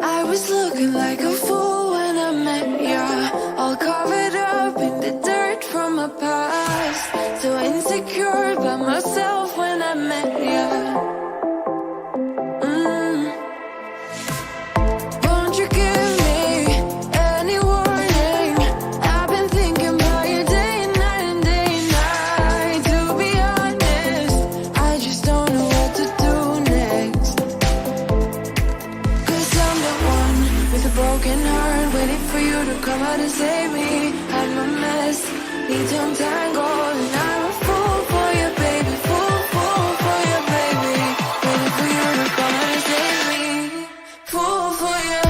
I was looking like a fool when I met ya, all covered up in the dirt from my past. So insecure by myself when I met ya. Won't you give me any warning? I've been thinking about you day and night and day and night. To be honest, I just don't know what to do next. 'Cause I'm the one with a broken heart, waiting for you to come out and save me. I'm a mess, need to untangle, and I'm a fool for you, baby. Fool for you, baby. Waiting for you to come out and save me. Fool for you.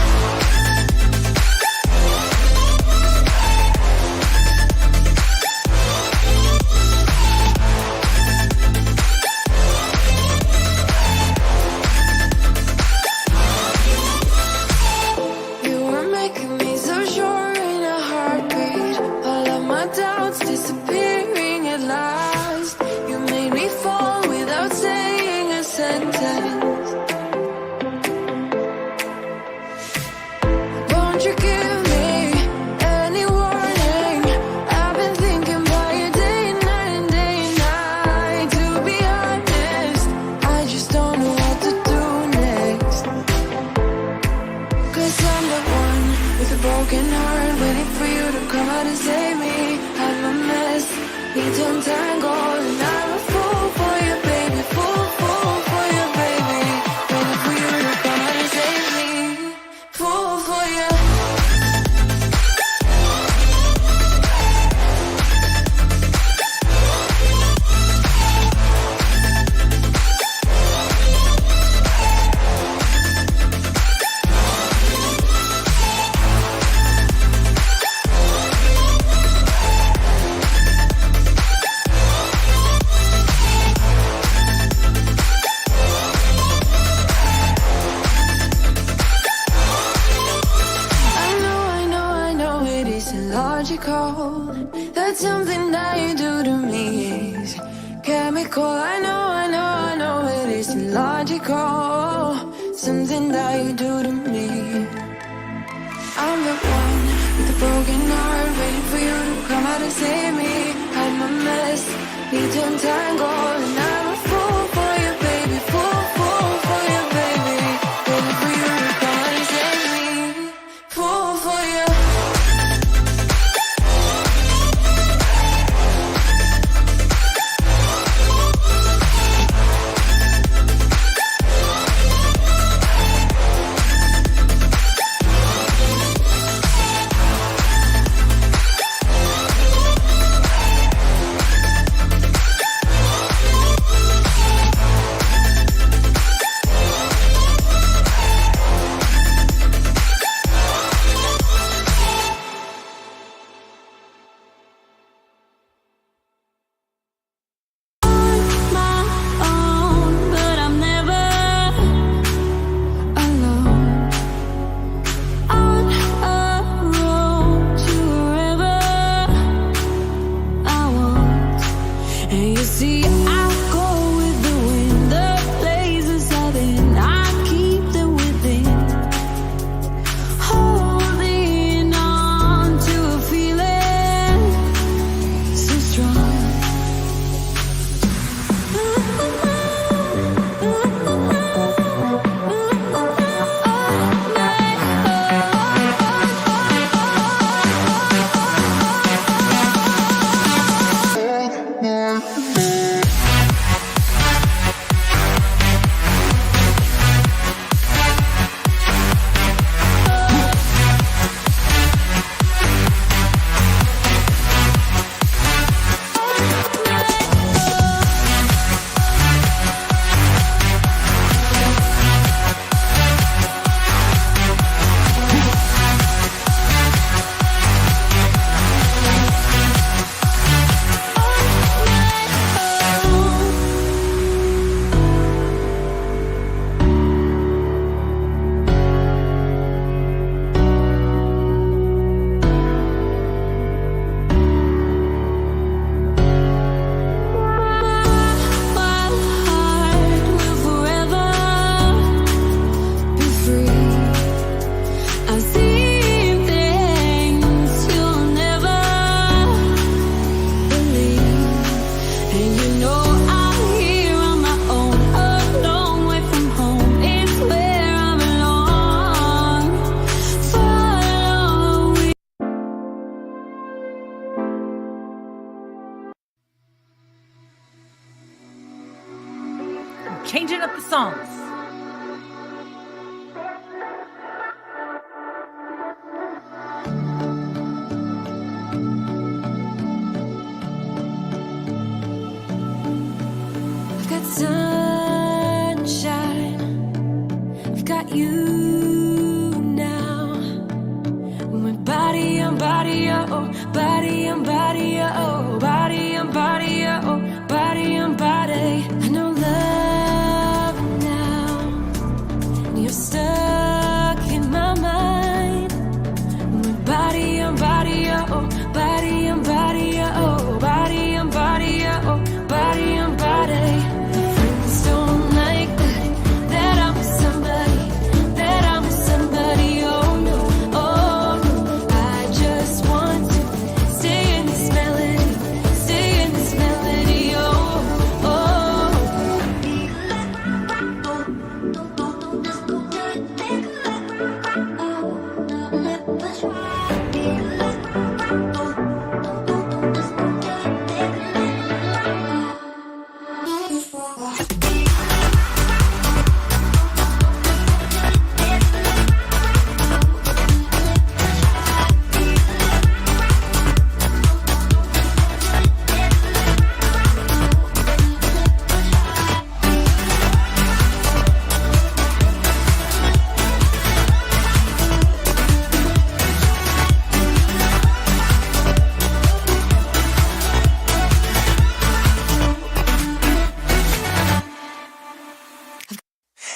You were making me so sure in a heartbeat. All of my doubts disappearing at last. You made me fall without saying a sentence. Won't you give me any warning? I've been thinking about you day and night and day and night. To be honest, I just don't know what to do next. 'Cause I'm the one with a broken heart, waiting for you to come out and save me. I'm a mess, need to untangle, and I'm a fool for you, baby. Fool for you, baby. Waiting for you to come out and save me. Fool for you. I know it isn't logical. That something that you do to me is chemical. I know it isn't logical. Something that you do to me. I'm the one with a broken heart, waiting for you to come out and save me. I'm a mess, need to untangle, and I'm a fool for you, baby. Fool for you, baby. Waiting for you to come out and save me. Fool for you. songs. I've got sunshine, I've got you now. My body on body, oh, body on body, oh, body on body, oh, body on body. I know love now, and you're stuck in my mind. My body on body, oh, body on body, oh, body on body, oh, body on body. Friends don't like that I'm somebody, that I'm somebody. Oh no, oh no. I just want to stay in this melody, stay in this melody. Oh, oh.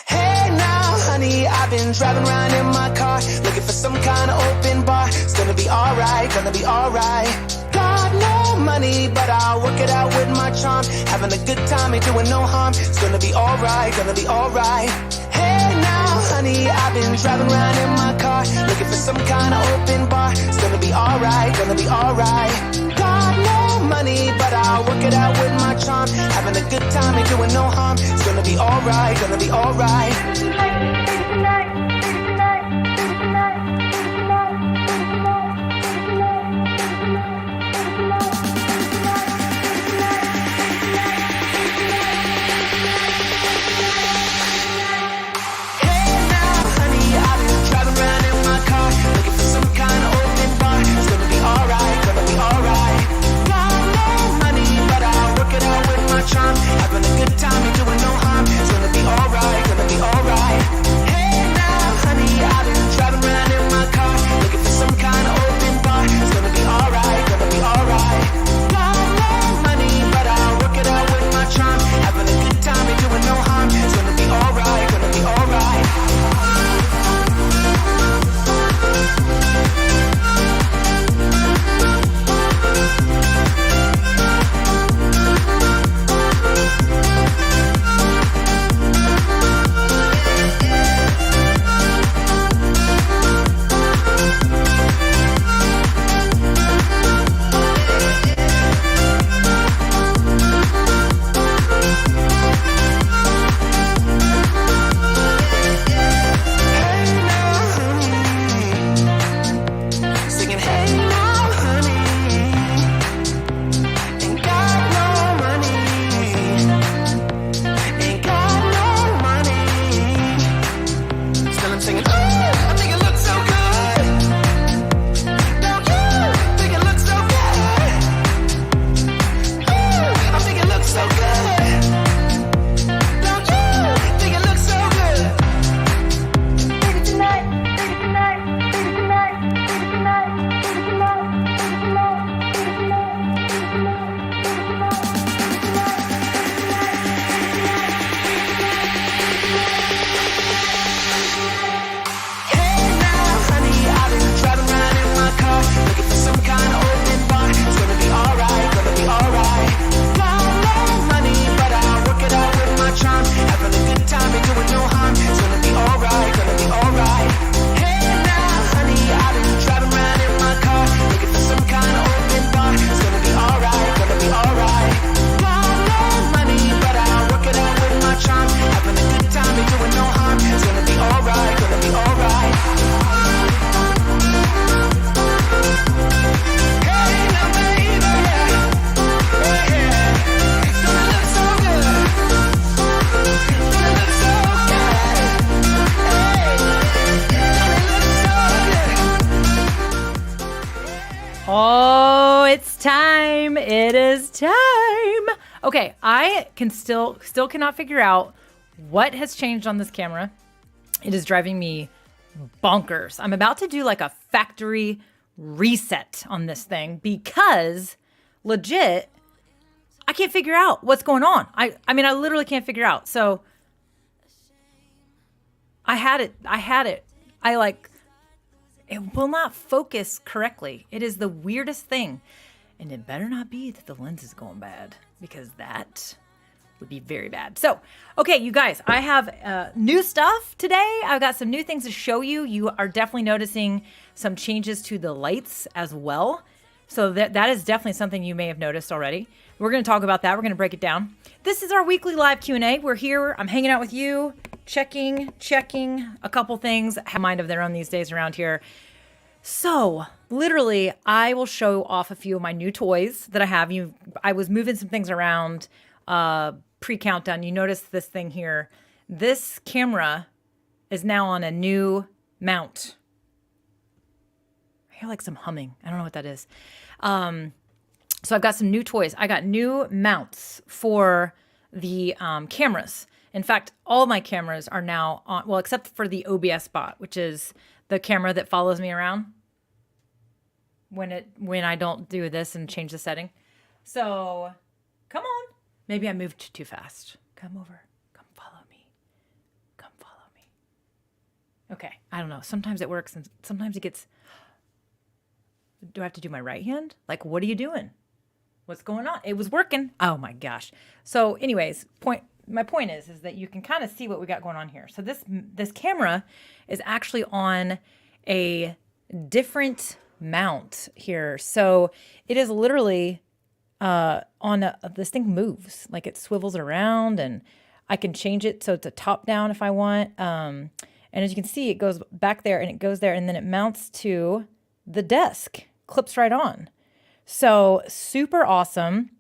Hey now, honey, I've been driving around in my car, looking for some kind of open bar. It's gonna be alright, gonna be alright. Got no money, but I'll work it out with my charm. Having a good time, ain't doing no harm. It's gonna be alright, gonna be alright. Hey now, honey, I've been driving around in my car, looking for some kind of open bar. It's gonna be alright, gonna be alright. Got no money, but I'll work it out with my charm. Having a good time, ain't doing no harm. It's gonna be alright, gonna be alright. Hey now, honey, I've been driving around in my car, looking for some kind of open bar. It's gonna be alright, gonna be alright. Got no money, but I'll work it out with my charm. Having a good time, ain't doing no harm. It's gonna be alright, gonna be alright. time. It is time. Okay, I can still cannot figure out what has changed on this camera. It is driving me bonkers. I'm about to do like a factory reset on this thing because legit, I can't figure out what's going on. I mean, I literally can't figure out. So I had it. It will not focus correctly. It is the weirdest thing. And it better not be that the lens is going bad, because that would be very bad. So, okay, you guys, I have new stuff today. I've got some new things to show you. You are definitely noticing some changes to the lights as well. So that is definitely something you may have noticed already. We're going to talk about that. We're going to break it down. This is our weekly live Q&A. We're here. I'm hanging out with you, checking a couple things. Have a mind of their own these days around here. So literally, I will show off a few of my new toys that I have. I was moving some things around pre-countdown. You notice this thing here. This camera is now on a new mount. I hear like some humming. I don't know what that is. So I've got some new toys. I got new mounts for the cameras. In fact, all my cameras are now on, well, except for the OBS bot, which is the camera that follows me around when I don't do this and change the setting. So come on. Maybe I moved too fast. Come over. Come follow me. Come follow me. Okay. I don't know. Sometimes it works and sometimes it gets... Do I have to do my right hand? Like, what are you doing? What's going on? It was working. Oh my gosh. So anyways, my point is that you can kind of see what we got going on here. So this camera is actually on a different mount here. So it is literally this thing moves, like it swivels around, and I can change it so it's a top down if I want. And as you can see, it goes back there and it goes there, and then it mounts to the desk, clips right on. So super awesome.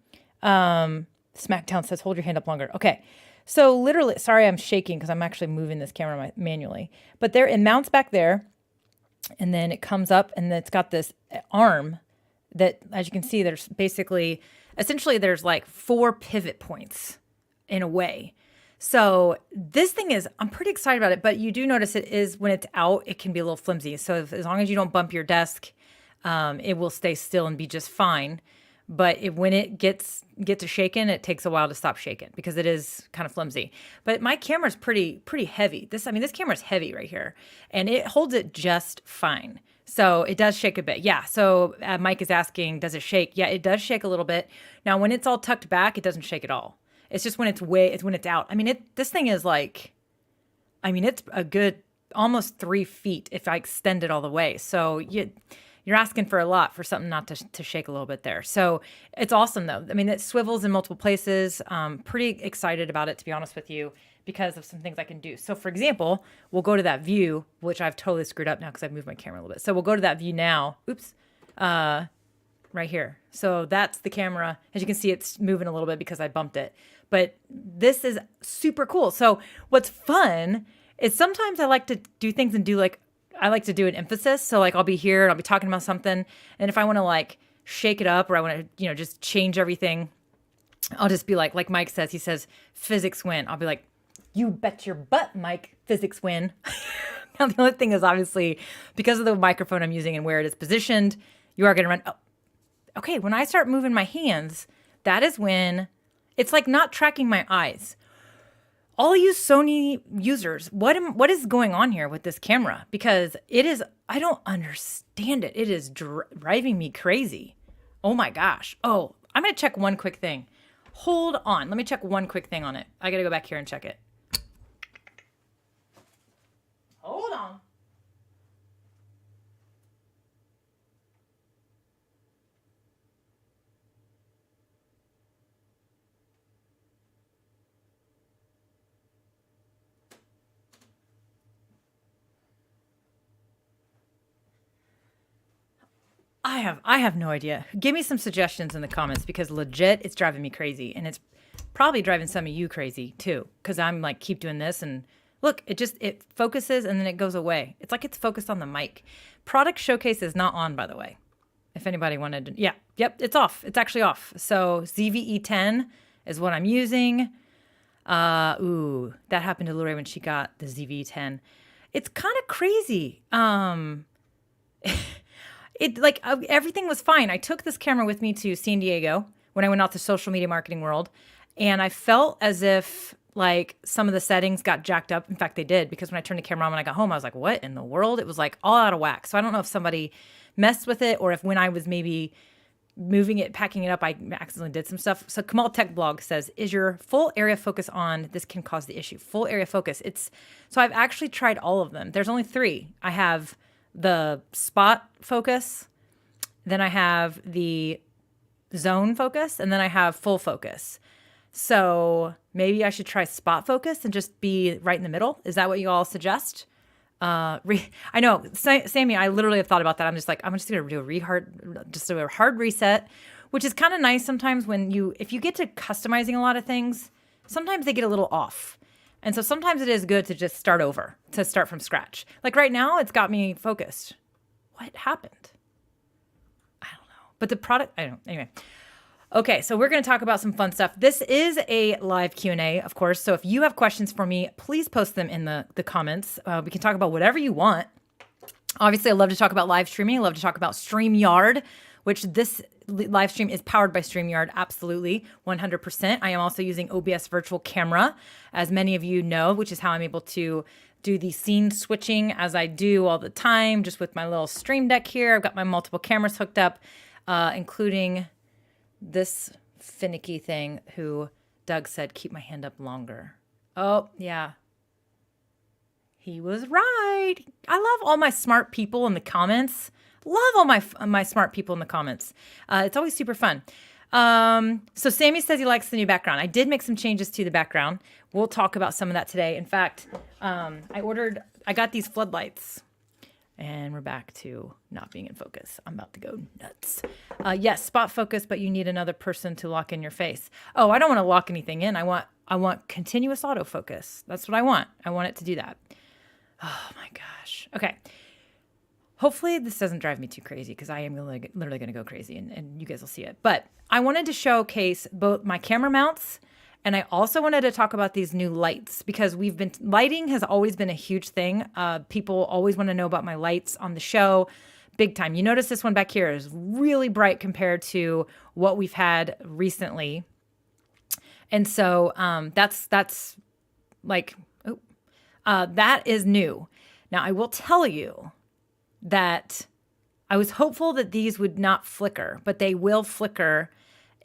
Smackdown says, hold your hand up longer. Okay. So literally, sorry, I'm shaking because I'm actually moving this camera manually, but there, it mounts back there, and then it comes up, and then it's got this arm that, as you can see, there's essentially there's like 4 pivot points in a way. So this thing is, I'm pretty excited about it, but you do notice it is, when it's out, it can be a little flimsy. So as long as you don't bump your desk, it will stay still and be just fine. But when it gets to shaking, it takes a while to stop shaking because it is kind of flimsy. But my camera's pretty heavy. This camera's heavy right here, and it holds it just fine. So it does shake a bit. Yeah. So Mike is asking, does it shake? Yeah, it does shake a little bit. Now, when it's all tucked back, it doesn't shake at all. It's just when it's out. I mean, this thing is like, I mean, it's a good almost 3 feet if I extend it all the way. So you're asking for a lot for something not to shake a little bit there. So it's awesome though. I mean, it swivels in multiple places. Pretty excited about it, to be honest with you, because of some things I can do. So for example, we'll go to that view, which I've totally screwed up now because I've moved my camera a little bit. So we'll go to that view now. Oops. Right here. So that's the camera. As you can see, it's moving a little bit because I bumped it. But this is super cool. So what's fun is sometimes I like to do things and I like to do an emphasis. So like I'll be here and I'll be talking about something. And if I want to like shake it up, or I want to, just change everything, I'll just be like Mike says, he says, physics win. I'll be like, you bet your butt, Mike, physics win. Now the only thing is, obviously, because of the microphone I'm using and where it is positioned, you are going to run. Oh, okay. When I start moving my hands, that is when it's like not tracking my eyes. All you Sony users, what is going on here with this camera? Because I don't understand it. It is driving me crazy. Oh my gosh. Oh, I'm going to check one quick thing. Hold on. Let me check one quick thing on it. I got to go back here and check it. Hold on. I have no idea. Give me some suggestions in the comments, because legit, it's driving me crazy, and it's probably driving some of you crazy too. Because I'm like, keep doing this, and look, it focuses and then it goes away. It's like it's focused on the mic. Product showcase is not on, by the way. If anybody wanted to, yeah, yep, it's off. It's actually off. So ZVE10 is what I'm using. Ooh, that happened to Lori when she got the ZVE10. It's kind of crazy. Everything was fine. I took this camera with me to San Diego when I went out to social media marketing world, and I felt as if like some of the settings got jacked up. In fact, they did, because when I turned the camera on when I got home, I was like, what in the world? It was like all out of whack. So I don't know if somebody messed with it, or if when I was maybe moving it, packing it up, I accidentally did some stuff. So Kamal Tech Blog says, is your full area focus on? This can cause the issue. Full area focus. So I've actually tried all of them. There's only 3. I have the spot focus, then I have the zone focus, and then I have full focus. So maybe I should try spot focus and just be right in the middle. Is that what you all suggest? I know, Sammy, I literally have thought about that. I'm just going to do a hard reset, which is kind of nice sometimes if you get to customizing a lot of things, sometimes they get a little off. And so sometimes it is good to just start over, to start from scratch. Like right now, it's got me focused. What happened? I don't know. But the product, I don't, anyway. Okay, so we're going to talk about some fun stuff. This is a live Q&A, of course. So if you have questions for me, please post them in the comments. We can talk about whatever you want. Obviously, I love to talk about live streaming. I love to talk about StreamYard, which this live stream is powered by StreamYard. Absolutely, 100%. I am also using OBS Virtual Camera, as many of you know, which is how I'm able to do the scene switching as I do all the time, just with my little Stream Deck here. I've got my multiple cameras hooked up, including this finicky thing who Doug said, keep my hand up longer. Oh, yeah. He was right. I love all my smart people in the comments. Love all my smart people in the comments. It's always super fun. So Sammy says he likes the new background. I did make some changes to the background. We'll talk about some of that today. In fact, I got these floodlights. And we're back to not being in focus. I'm about to go nuts. Yes, spot focus, but you need another person to lock in your face. Oh, I don't want to lock anything in. I want continuous autofocus. That's what I want. I want it to do that. Oh my gosh. Okay. Hopefully this doesn't drive me too crazy, because I am literally going to go crazy, and you guys will see it. But I wanted to showcase both my camera mounts, and I also wanted to talk about these new lights, because lighting has always been a huge thing. People always want to know about my lights on the show, big time. You notice this one back here is really bright compared to what we've had recently. And so that's like, that is new. Now I will tell you that I was hopeful that these would not flicker, but they will flicker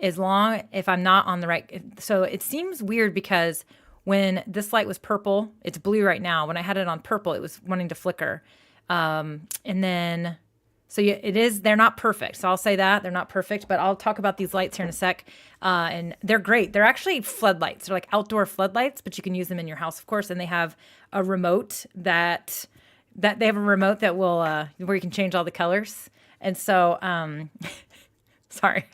as long if I'm not on the right. So it seems weird, because when this light was purple, it's blue right now. When I had it on purple, it was wanting to flicker. And then, so yeah, they're not perfect. So I'll say that they're not perfect, but I'll talk about these lights here in a sec. And they're great. They're actually floodlights. They're like outdoor floodlights, but you can use them in your house, of course. And they have a remote that they have a remote that will, where you can change all the colors. And so, sorry,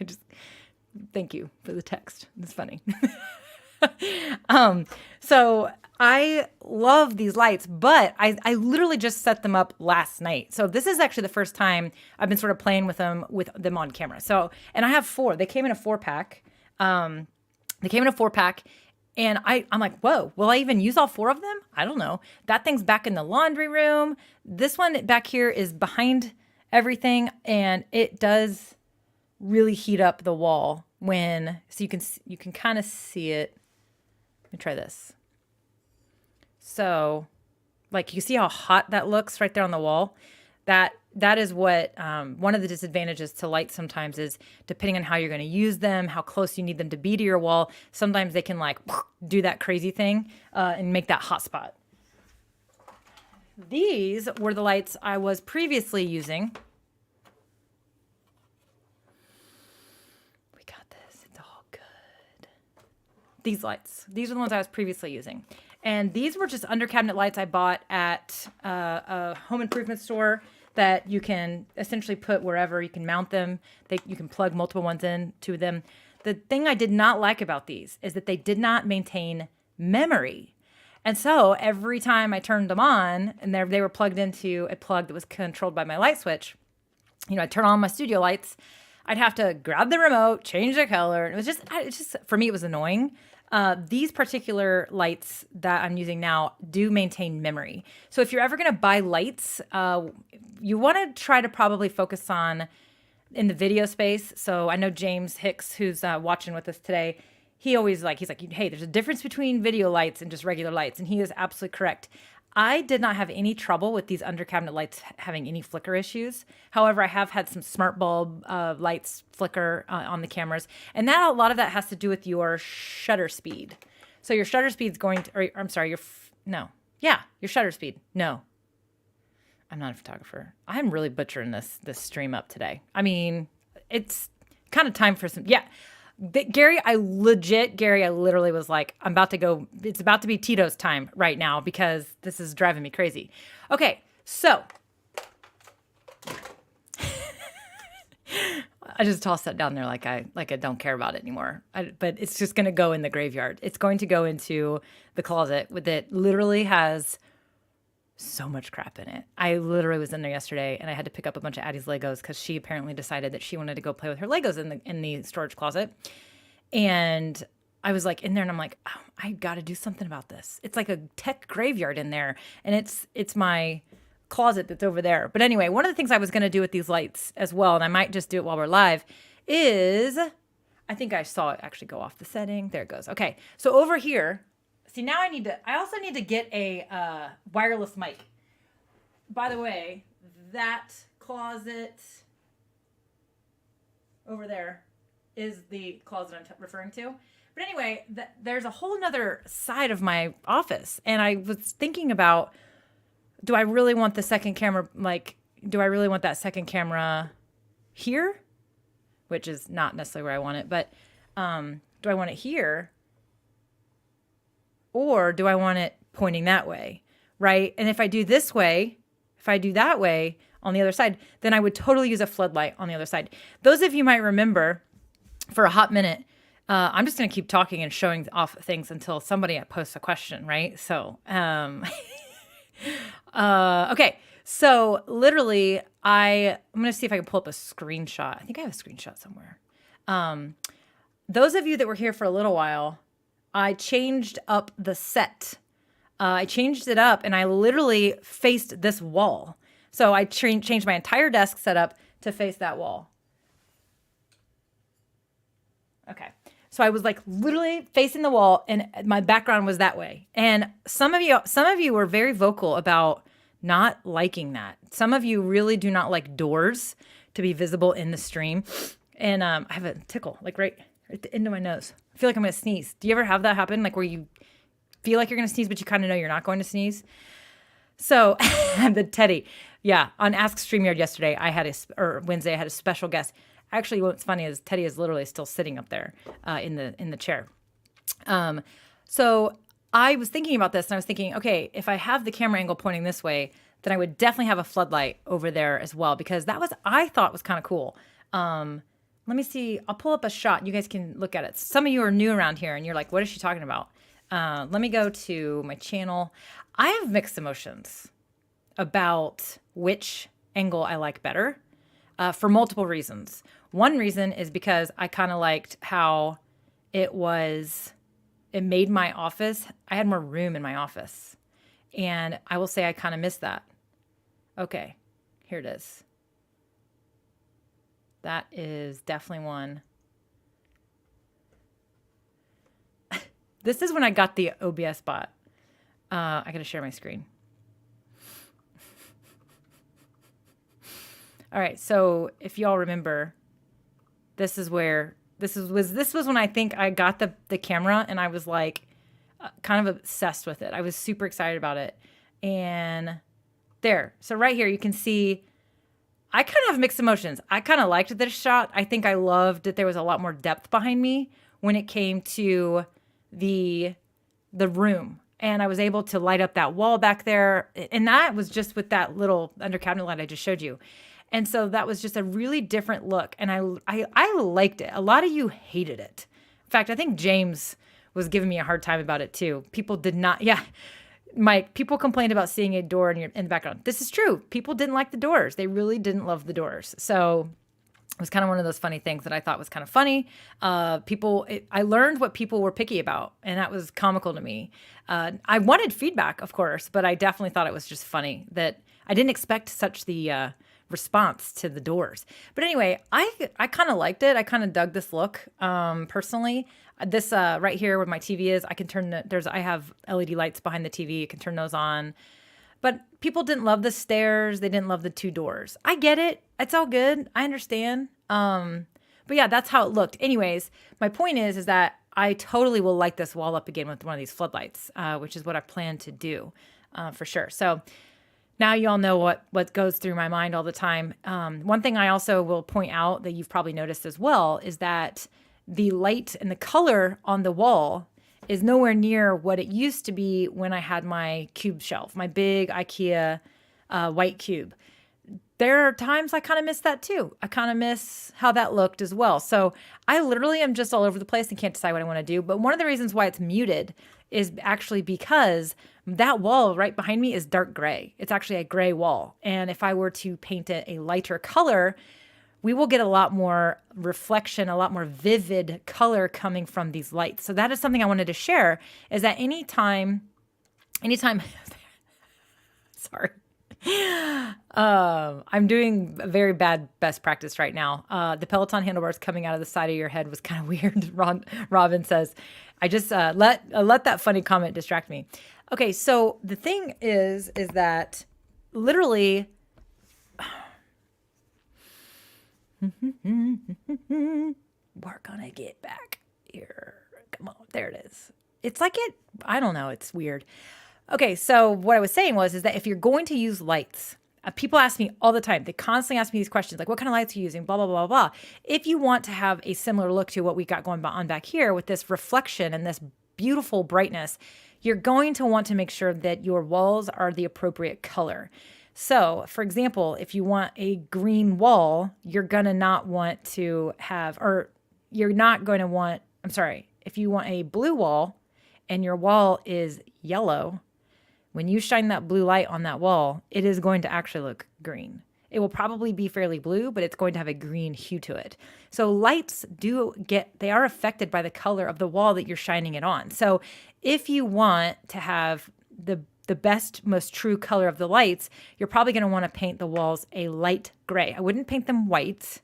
thank you for the text. It's funny. So I love these lights, but I literally just set them up last night. So this is actually the first time I've been sort of playing with them on camera. So, and I have 4. They came in a 4-pack. And I'm like, whoa, will I even use all 4 of them? I don't know. That thing's back in the laundry room. This one back here is behind everything, and it does really heat up the wall so you can kind of see it. Let me try this. So like you see how hot that looks right there on the wall? That is what one of the disadvantages to lights sometimes is, depending on how you're going to use them, how close you need them to be to your wall. Sometimes they can like do that crazy thing and make that hot spot. These were the lights I was previously using. We got this. It's all good. These lights. These are the ones I was previously using. And these were just under cabinet lights I bought at a home improvement store that you can essentially put wherever. You can mount them. You can plug multiple ones into them. The thing I did not like about these is that they did not maintain memory. And so every time I turned them on, and they were plugged into a plug that was controlled by my light switch, I turn on my studio lights. I'd have to grab the remote, change the color. It's just for me, it was annoying. These particular lights that I'm using now do maintain memory. So if you're ever going to buy lights, you want to try to probably focus on in the video space. So I know James Hicks, who's watching with us today, he's like, hey, there's a difference between video lights and just regular lights. And he is absolutely correct. I did not have any trouble with these under cabinet lights having any flicker issues. However, I have had some smart bulb lights flicker on the cameras. And a lot of that has to do with your shutter speed. So your shutter speed is going to, your shutter speed. No, I'm not a photographer. I'm really butchering this stream up today. I mean, it's kind of time for some, Gary, I literally was like, it's about to be Tito's time right now because this is driving me crazy. Okay, so I just tossed that down there like I don't care about it anymore. But it's just going to go in the graveyard. It's going to go into the closet that literally has so much crap in it. I literally was in there yesterday and I had to pick up a bunch of Addie's Legos because she apparently decided that she wanted to go play with her Legos in the storage closet. And I was like in there and I'm like, oh, I got to do something about this. It's like a tech graveyard in there. And it's my closet that's over there. But anyway, one of the things I was going to do with these lights as well, and I might just do it while we're live, is I think I saw it actually go off the setting. There it goes. Okay. So over here, see, now I also need to get a wireless mic. By the way, that closet over there is the closet I'm referring to. But anyway, there's a whole nother side of my office. And I was thinking about, do I really want the second camera, do I really want that second camera here? Which is not necessarily where I want it. But do I want it here? Or do I want it pointing that way, right? And if I do this way, if I do that way on the other side, then I would totally use a floodlight on the other side. Those of you might remember for a hot minute, I'm just going to keep talking and showing off things until somebody posts a question, right? So, okay. So literally I'm going to see if I can pull up a screenshot. I think I have a screenshot somewhere. Those of you that were here for a little while, I changed up the set. I changed it up and I literally faced this wall. So I changed my entire desk setup to face that wall. Okay. So I was like literally facing the wall and my background was that way. And some of you were very vocal about not liking that. Some of you really do not like doors to be visible in the stream. And I have a tickle like right at the end of my nose. I feel like I'm going to sneeze. Do you ever have that happen? Like where you feel like you're going to sneeze, but you kind of know you're not going to sneeze? So the Teddy, on Ask StreamYard yesterday, Wednesday, I had a special guest. Actually, what's funny is Teddy is literally still sitting up there in the chair. So I was thinking about this and I was thinking, okay, if I have the camera angle pointing this way, then I would definitely have a floodlight over there as well, because I thought was kind of cool. Let me see. I'll pull up a shot. You guys can look at it. Some of you are new around here and you're like, what is she talking about? Let me go to my channel. I have mixed emotions about which angle I like better for multiple reasons. One reason is because I kind of liked how it made my office, I had more room in my office. And I will say I kind of missed that. Okay, here it is. That is definitely one. This is when I got the OBS bot. I got to share my screen. All right, so if y'all remember, this was when I think I got the camera and I was like kind of obsessed with it. I was super excited about it. And there. So right here you can see I kind of have mixed emotions. I kind of liked this shot. I think I loved that there was a lot more depth behind me when it came to the room. And I was able to light up that wall back there. And that was just with that little under cabinet light I just showed you. And so that was just a really different look. And I liked it. A lot of you hated it. In fact, I think James was giving me a hard time about it too. People did not. Yeah. people complained about seeing a door in the background. This is true. People didn't like the doors. They really didn't love the doors. So it was kind of one of those funny things that I thought was kind of funny. I learned what people were picky about, and that was comical to me. I wanted feedback, of course, but I definitely thought it was just funny that I didn't expect such the response to the doors. But anyway, I kind of liked it. I kind of dug this look personally. This right here where my TV is, I can turn I have LED lights behind the TV. I can turn those on. But people didn't love the stairs. They didn't love the 2 doors. I get it. It's all good. I understand. But yeah, that's how it looked. Anyways, my point is that I totally will light this wall up again with one of these floodlights, which is what I plan to do for sure. So now you all know what goes through my mind all the time. One thing I also will point out that you've probably noticed as well is that the light and the color on the wall is nowhere near what it used to be when I had my cube shelf, my big IKEA white cube. There are times I kind of miss that too. I kind of miss how that looked as well. So I literally am just all over the place and can't decide what I want to do. But one of the reasons why it's muted is actually because that wall right behind me is dark gray. It's actually a gray wall. And if I were to paint it a lighter color, we will get a lot more reflection, a lot more vivid color coming from these lights. So that is something I wanted to share, is that anytime, sorry. I'm doing a very bad best practice right now. The Peloton handlebars coming out of the side of your head was kind of weird. Robin says, I just let that funny comment distract me. Okay, so the thing is that literally, we're gonna get back here. Come on, there it is. It's like I don't know, it's weird. Okay, so what I was saying is that if you're going to use lights, people ask me all the time, they constantly ask me these questions, like what kind of lights are you using, blah, blah, blah, blah. If you want to have a similar look to what we got going on back here with this reflection and this beautiful brightness, you're going to want to make sure that your walls are the appropriate color. So, for example, if you want a green wall, you're going to not want to have, or you're not going to want, if you want a blue wall and your wall is yellow, when you shine that blue light on that wall, it is going to actually look green. It will probably be fairly blue, but it's going to have a green hue to it. So lights they are affected by the color of the wall that you're shining it on. So if you want to have the best, most true color of the lights, you're probably going to want to paint the walls a light gray. I wouldn't paint them white,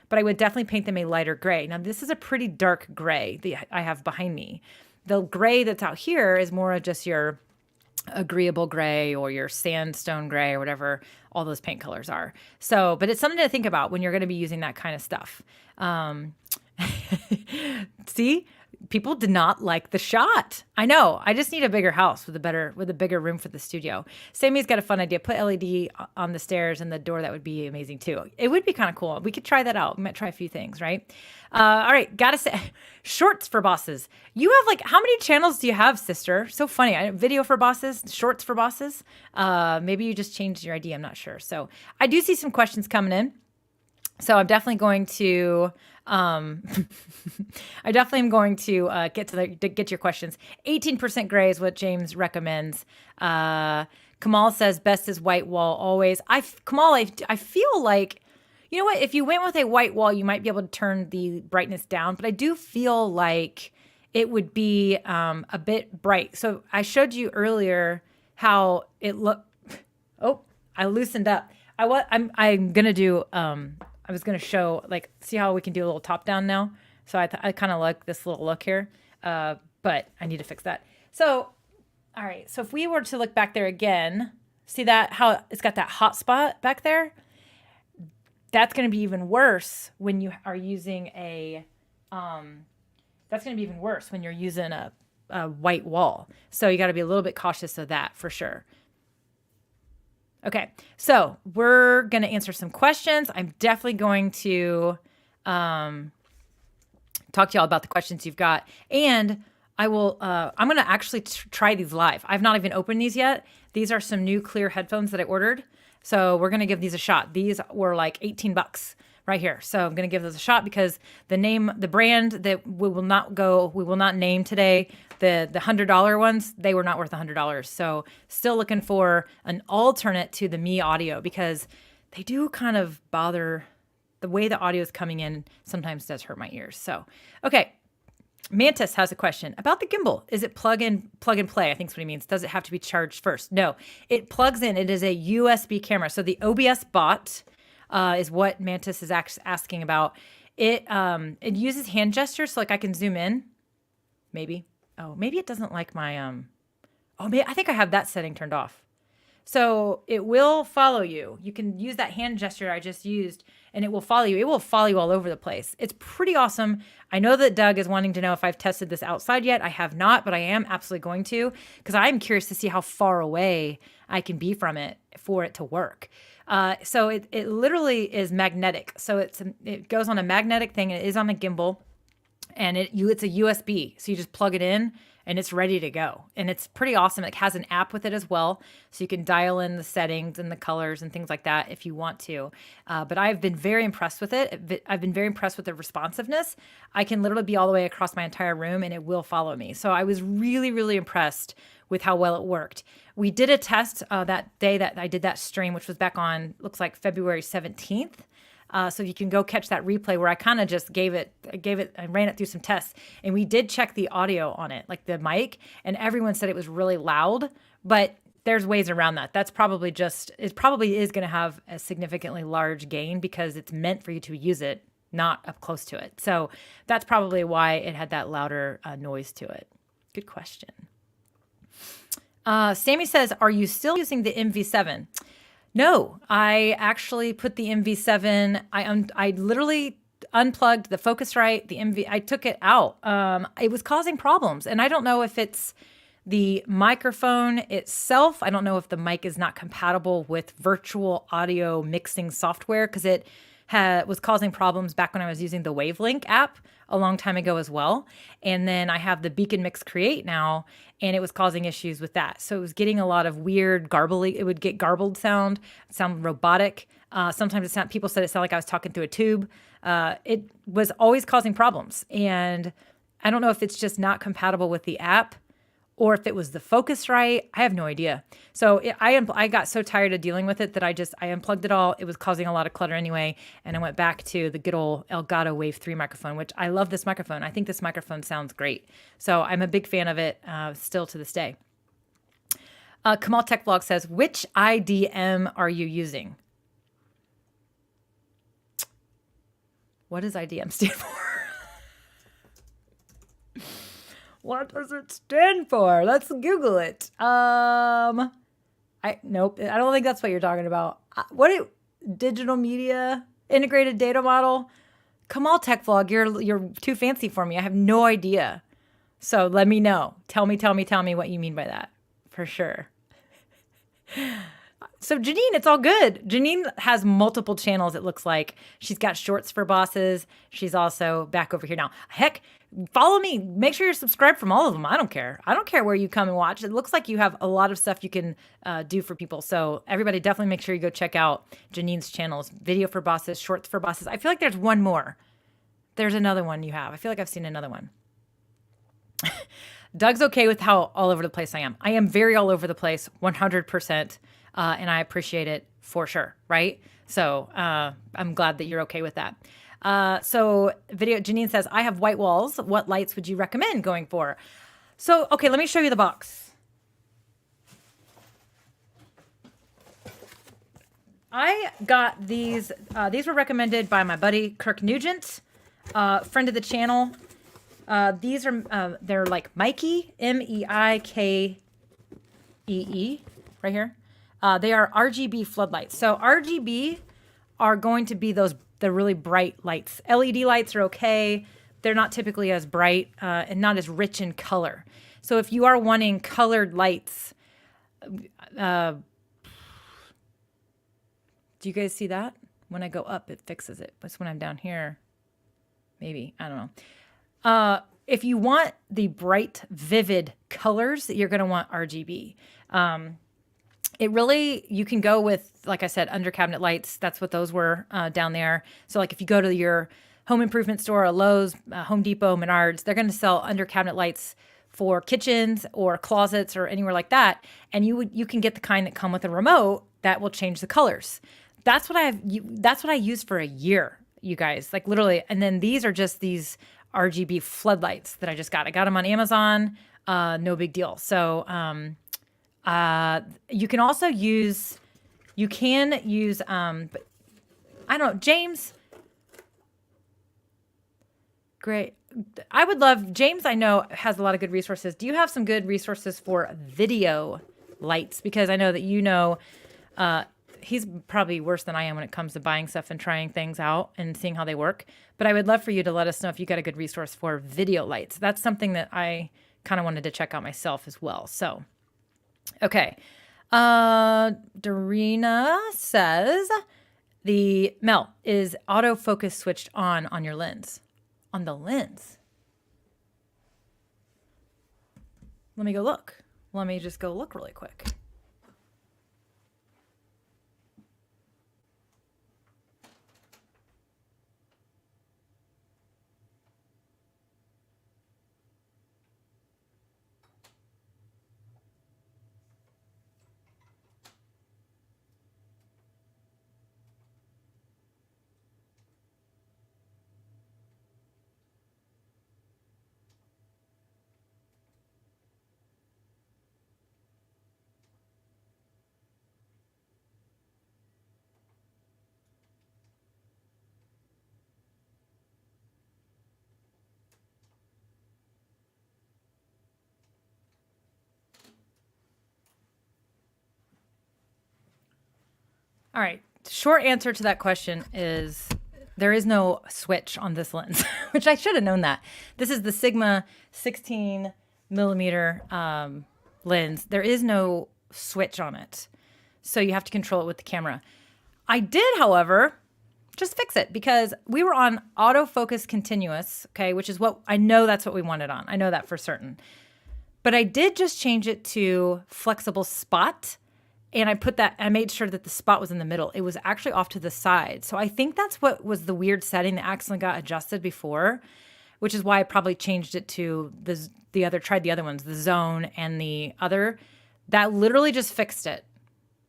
but I would definitely paint them a lighter gray. Now, this is a pretty dark gray that I have behind me. The gray that's out here is more of just your agreeable gray or your sandstone gray or whatever all those paint colors are. So, but it's something to think about when you're going to be using that kind of stuff. See, people did not like the shot. I know. I just need a bigger house with a bigger room for the studio. Sammy's got a fun idea. Put LED on the stairs and the door. That would be amazing too. It would be kind of cool. We could try that out. We might try a few things, right? All right. Gotta say, shorts for bosses. You have how many channels do you have, sister? So funny. Video for bosses, shorts for bosses. Maybe you just changed your idea. I'm not sure. So I do see some questions coming in. So I'm definitely going to get your questions. 18% gray is what James recommends. Kamal says best is white wall always. Kamal, I feel like, you know what? If you went with a white wall, you might be able to turn the brightness down, but I do feel like it would be a bit bright. So I showed you earlier how it looked. Oh, I loosened up. I'm gonna do. I was going to show, see how we can do a little top down now. So I kind of like this little look here, but I need to fix that. So, all right. So if we were to look back there again, see that how it's got that hot spot back there? That's going to be even worse when you are using that's going to be even worse when you're using a white wall. So you got to be a little bit cautious of that for sure. Okay, so we're going to answer some questions. I'm definitely going to talk to y'all about the questions you've got. And I'm going to actually try these live. I've not even opened these yet. These are some new clear headphones that I ordered. So we're going to give these a shot. These were like $18 right here. So I'm going to give those a shot because the brand that we will not name today, The $100 ones, they were not worth $100. So still looking for an alternate to the Me Audio because they do kind of bother. The way the audio is coming in sometimes does hurt my ears. So, okay. Mantis has a question about the gimbal. Is it plug and play? I think is what he means. Does it have to be charged first? No, it plugs in. It is a USB camera. So the OBS bot is what Mantis is asking about. It uses hand gestures, so like I can zoom in. Maybe. Oh, maybe it doesn't like my I think I have that setting turned off. So it will follow you. You can use that hand gesture I just used and it will follow you. It will follow you all over the place. It's pretty awesome. I know that Doug is wanting to know if I've tested this outside yet. I have not, but I am absolutely going to because I'm curious to see how far away I can be from it for it to work. So it literally is magnetic. So it goes on a magnetic thing. It is on a gimbal and it's a USB. So you just plug it in and it's ready to go. And it's pretty awesome. It has an app with it as well. So you can dial in the settings and the colors and things like that if you want to. But I've been very impressed with it. I've been very impressed with the responsiveness. I can literally be all the way across my entire room and it will follow me. So I was really, really impressed with how well it worked. We did a test that day that I did that stream, which was back on, looks like February 17th. So you can go catch that replay where I kind of just I ran it through some tests and we did check the audio on it, like the mic, and everyone said it was really loud, but there's ways around that. It probably is going to have a significantly large gain because it's meant for you to use it, not up close to it. So that's probably why it had that louder noise to it. Good question. Sammy says, are you still using the MV7? No, I actually put the MV7, I literally unplugged the Focusrite, the MV, I took it out. It was causing problems. And I don't know if it's the microphone itself. I don't know if the mic is not compatible with virtual audio mixing software because it was causing problems back when I was using the Wavelink app a long time ago as well. And then I have the Beacon Mix Create now, and it was causing issues with that. So it was getting a lot of weird it would get garbled sound robotic. Sometimes people said it sounded like I was talking through a tube. It was always causing problems. And I don't know if it's just not compatible with the app or if it was the Focusrite. I have no idea. So I got so tired of dealing with it that I unplugged it all. It was causing a lot of clutter anyway. And I went back to the good old Elgato Wave 3 microphone, which I love this microphone. I think this microphone sounds great. So I'm a big fan of it still to this day. Kamal Tech Vlog says, which IDM are you using? What does IDM stand for? What does it stand for? Let's Google it. Nope. I don't think that's what you're talking about. Digital media integrated data model? Kamal Tech Vlog, you're too fancy for me. I have no idea. So let me know. Tell me what you mean by that. For sure. So Janine, it's all good. Janine has multiple channels, it looks like. She's got shorts for bosses. She's also back over here now. Heck, follow me. Make sure you're subscribed from all of them. I don't care. I don't care where you come and watch. It looks like you have a lot of stuff you can do for people. So everybody definitely make sure you go check out Janine's channels. Video for bosses, shorts for bosses. I feel like there's one more. There's another one you have. I feel like I've seen another one. Doug's okay with how all over the place I am. I am very all over the place, 100%. And I appreciate it for sure, right? So I'm glad that you're okay with that. Janine says, I have white walls. What lights would you recommend going for? So, okay, let me show you the box. I got these. These were recommended by my buddy, Kirk Nugent, friend of the channel. These are, they're like Mikey, Meikee, right here. They are RGB floodlights. So RGB are going to be the really bright lights. LED lights are okay. They're not typically as bright and not as rich in color. So if you are wanting colored lights, do you guys see that? When I go up, it fixes it. But when I'm down here, maybe, I don't know. If you want the bright, vivid colors, you're going to want RGB. You can go with, like I said, under cabinet lights. That's what those were down there. So like if you go to your home improvement store, a Lowe's, Home Depot, Menards, they're going to sell under cabinet lights for kitchens or closets or anywhere like that. And you can get the kind that come with a remote that will change the colors. That's what I used for a year, you guys, like literally. And then these are just these RGB floodlights that I just got. I got them on Amazon. No big deal. So you can also use, but I don't know, James. Great. I would love, James, I know has a lot of good resources. Do you have some good resources for video lights? Because I know that he's probably worse than I am when it comes to buying stuff and trying things out and seeing how they work. But I would love for you to let us know if you got a good resource for video lights. That's something that I kind of wanted to check out myself as well. So, okay. Dorina says, Mel, is autofocus switched on your lens? On the lens? Let me go look. Let me just go look really quick. All right. Short answer to that question is there is no switch on this lens, which I should have known that. This is the Sigma 16 millimeter lens. There is no switch on it. So you have to control it with the camera. I did, however, just fix it because we were on autofocus continuous, okay, which is what I know that's what we wanted on. I know that for certain. But I did just change it to flexible spot. And I made sure that the spot was in the middle. It was actually off to the side. So I think that's what was the weird setting that accidentally got adjusted before, which is why I probably changed it to tried the other ones, the zone and the other. That literally just fixed it.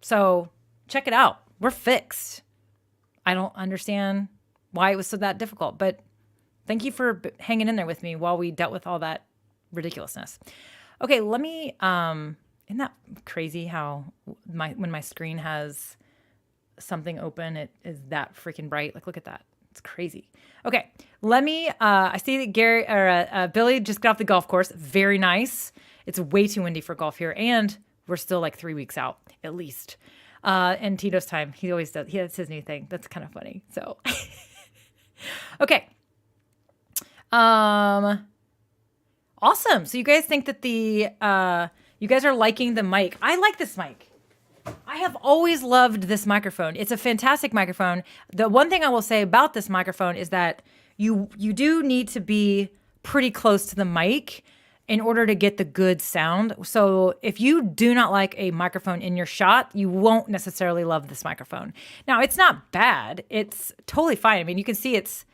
So check it out. We're fixed. I don't understand why it was so that difficult, but thank you for hanging in there with me while we dealt with all that ridiculousness. Okay, let me, isn't that crazy how when my screen has something open, it is that freaking bright? Like, look at that. It's crazy. Okay, let me, I see that Billy just got off the golf course. Very nice. It's way too windy for golf here, and we're still like 3 weeks out, at least. And Tito's time, he always does. That's his new thing. That's kind of funny. So, okay. Awesome. So you guys think that you guys are liking the mic. I like this mic. I have always loved this microphone. It's a fantastic microphone. The one thing I will say about this microphone is that you do need to be pretty close to the mic in order to get the good sound. So if you do not like a microphone in your shot, you won't necessarily love this microphone. Now, it's not bad. It's totally fine. I mean, you can see it's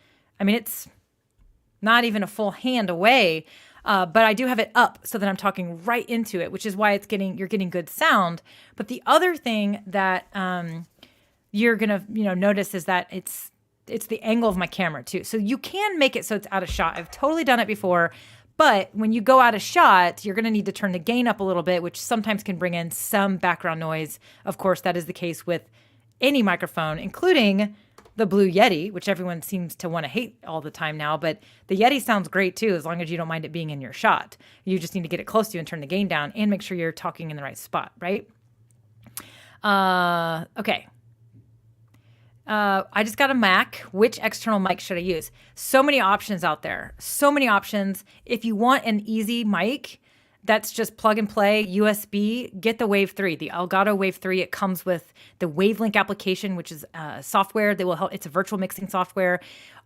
not even a full hand away. But I do have it up so that I'm talking right into it, which is why you're getting good sound. But the other thing that you're gonna notice is that it's the angle of my camera too. So you can make it so it's out of shot. I've totally done it before, but when you go out of shot, you're gonna need to turn the gain up a little bit, which sometimes can bring in some background noise. Of course, that is the case with any microphone, including the Blue Yeti, which everyone seems to want to hate all the time now, but the Yeti sounds great too, as long as you don't mind it being in your shot. You just need to get it close to you and turn the gain down and make sure you're talking in the right spot, right? Okay. I just got a Mac. Which external mic should I use? So many options out there. So many options. If you want an easy mic that's just plug and play, USB, get the Wave 3, the Elgato Wave 3. It comes with the Wavelink application, which is software that will help. It's a virtual mixing software.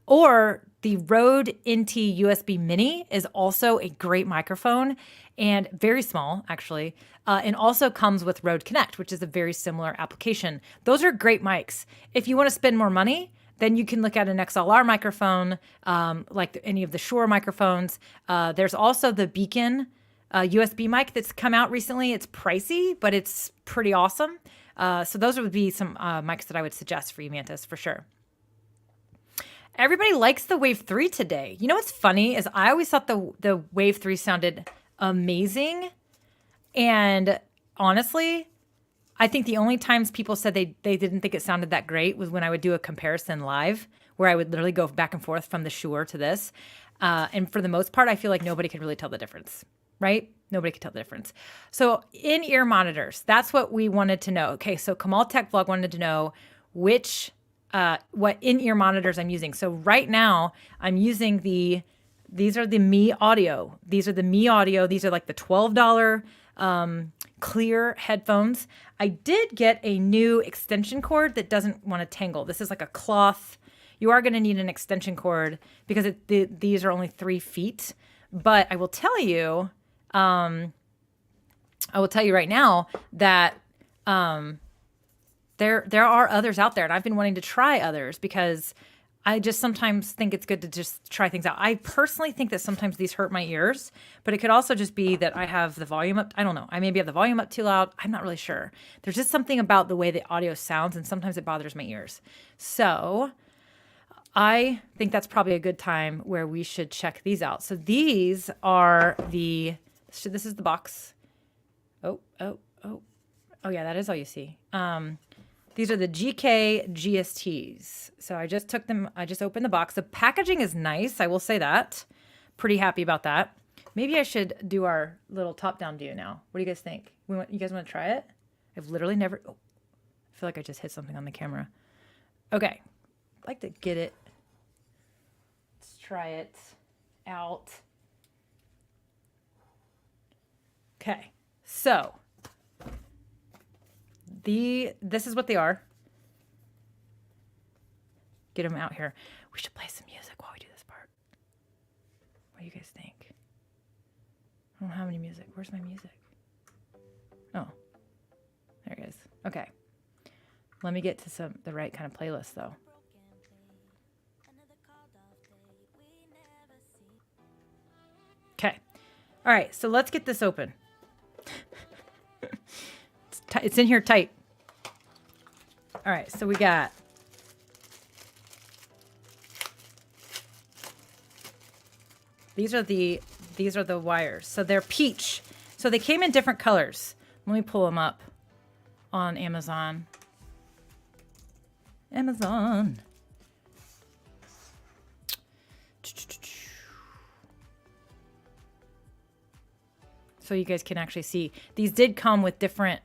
Or the Rode NT USB Mini is also a great microphone and very small, actually, and also comes with Rode Connect, which is a very similar application. Those are great mics. If you want to spend more money, then you can look at an XLR microphone, like any of the Shure microphones. There's also the Beacon USB mic that's come out recently. It's pricey, but it's pretty awesome. So those would be some mics that I would suggest for you, Mantis, for sure. Everybody likes the Wave 3 today. You know what's funny is I always thought the Wave 3 sounded amazing. And honestly, I think the only times people said they didn't think it sounded that great was when I would do a comparison live, where I would literally go back and forth from the Shure to this. And for the most part, I feel like nobody could really tell the difference, right? Nobody could tell the difference. So in-ear monitors, that's what we wanted to know. Okay, so Kamal Tech Vlog wanted to know what in-ear monitors I'm using. So right now I'm using these are the Mi Audio. These are the Mi Audio. These are like the $12 clear headphones. I did get a new extension cord that doesn't want to tangle. This is like a cloth. You are going to need an extension cord because these are only 3 feet. But I will tell you, right now that there are others out there, and I've been wanting to try others because I just sometimes think it's good to just try things out. I personally think that sometimes these hurt my ears, but it could also just be that I have the volume up. I don't know. I maybe have the volume up too loud. I'm not really sure. There's just something about the way the audio sounds, and sometimes it bothers my ears. So I think that's probably a good time where we should check these out. So these are this is the box. Oh, yeah, that is all you see. These are the GK GSTs. So I just took them, I just opened the box. The packaging is nice, I will say that. Pretty happy about that. Maybe I should do our little top-down view now. What do you guys think? You guys want to try it? I've literally never, I feel like I just hit something on the camera. Okay, I'd like to get it. Let's try it out. Okay, so this is what they are. Get them out here. We should play some music while we do this part. What do you guys think? I don't have any music. Where's my music? Oh, there it is. Okay. Let me get to the right kind of playlist though. Okay. All right. So let's get this open. It's in here tight. All right, so we got these are the wires. So they're peach. So they came in different colors. Let me pull them up on Amazon. So you guys can actually see. These did come with different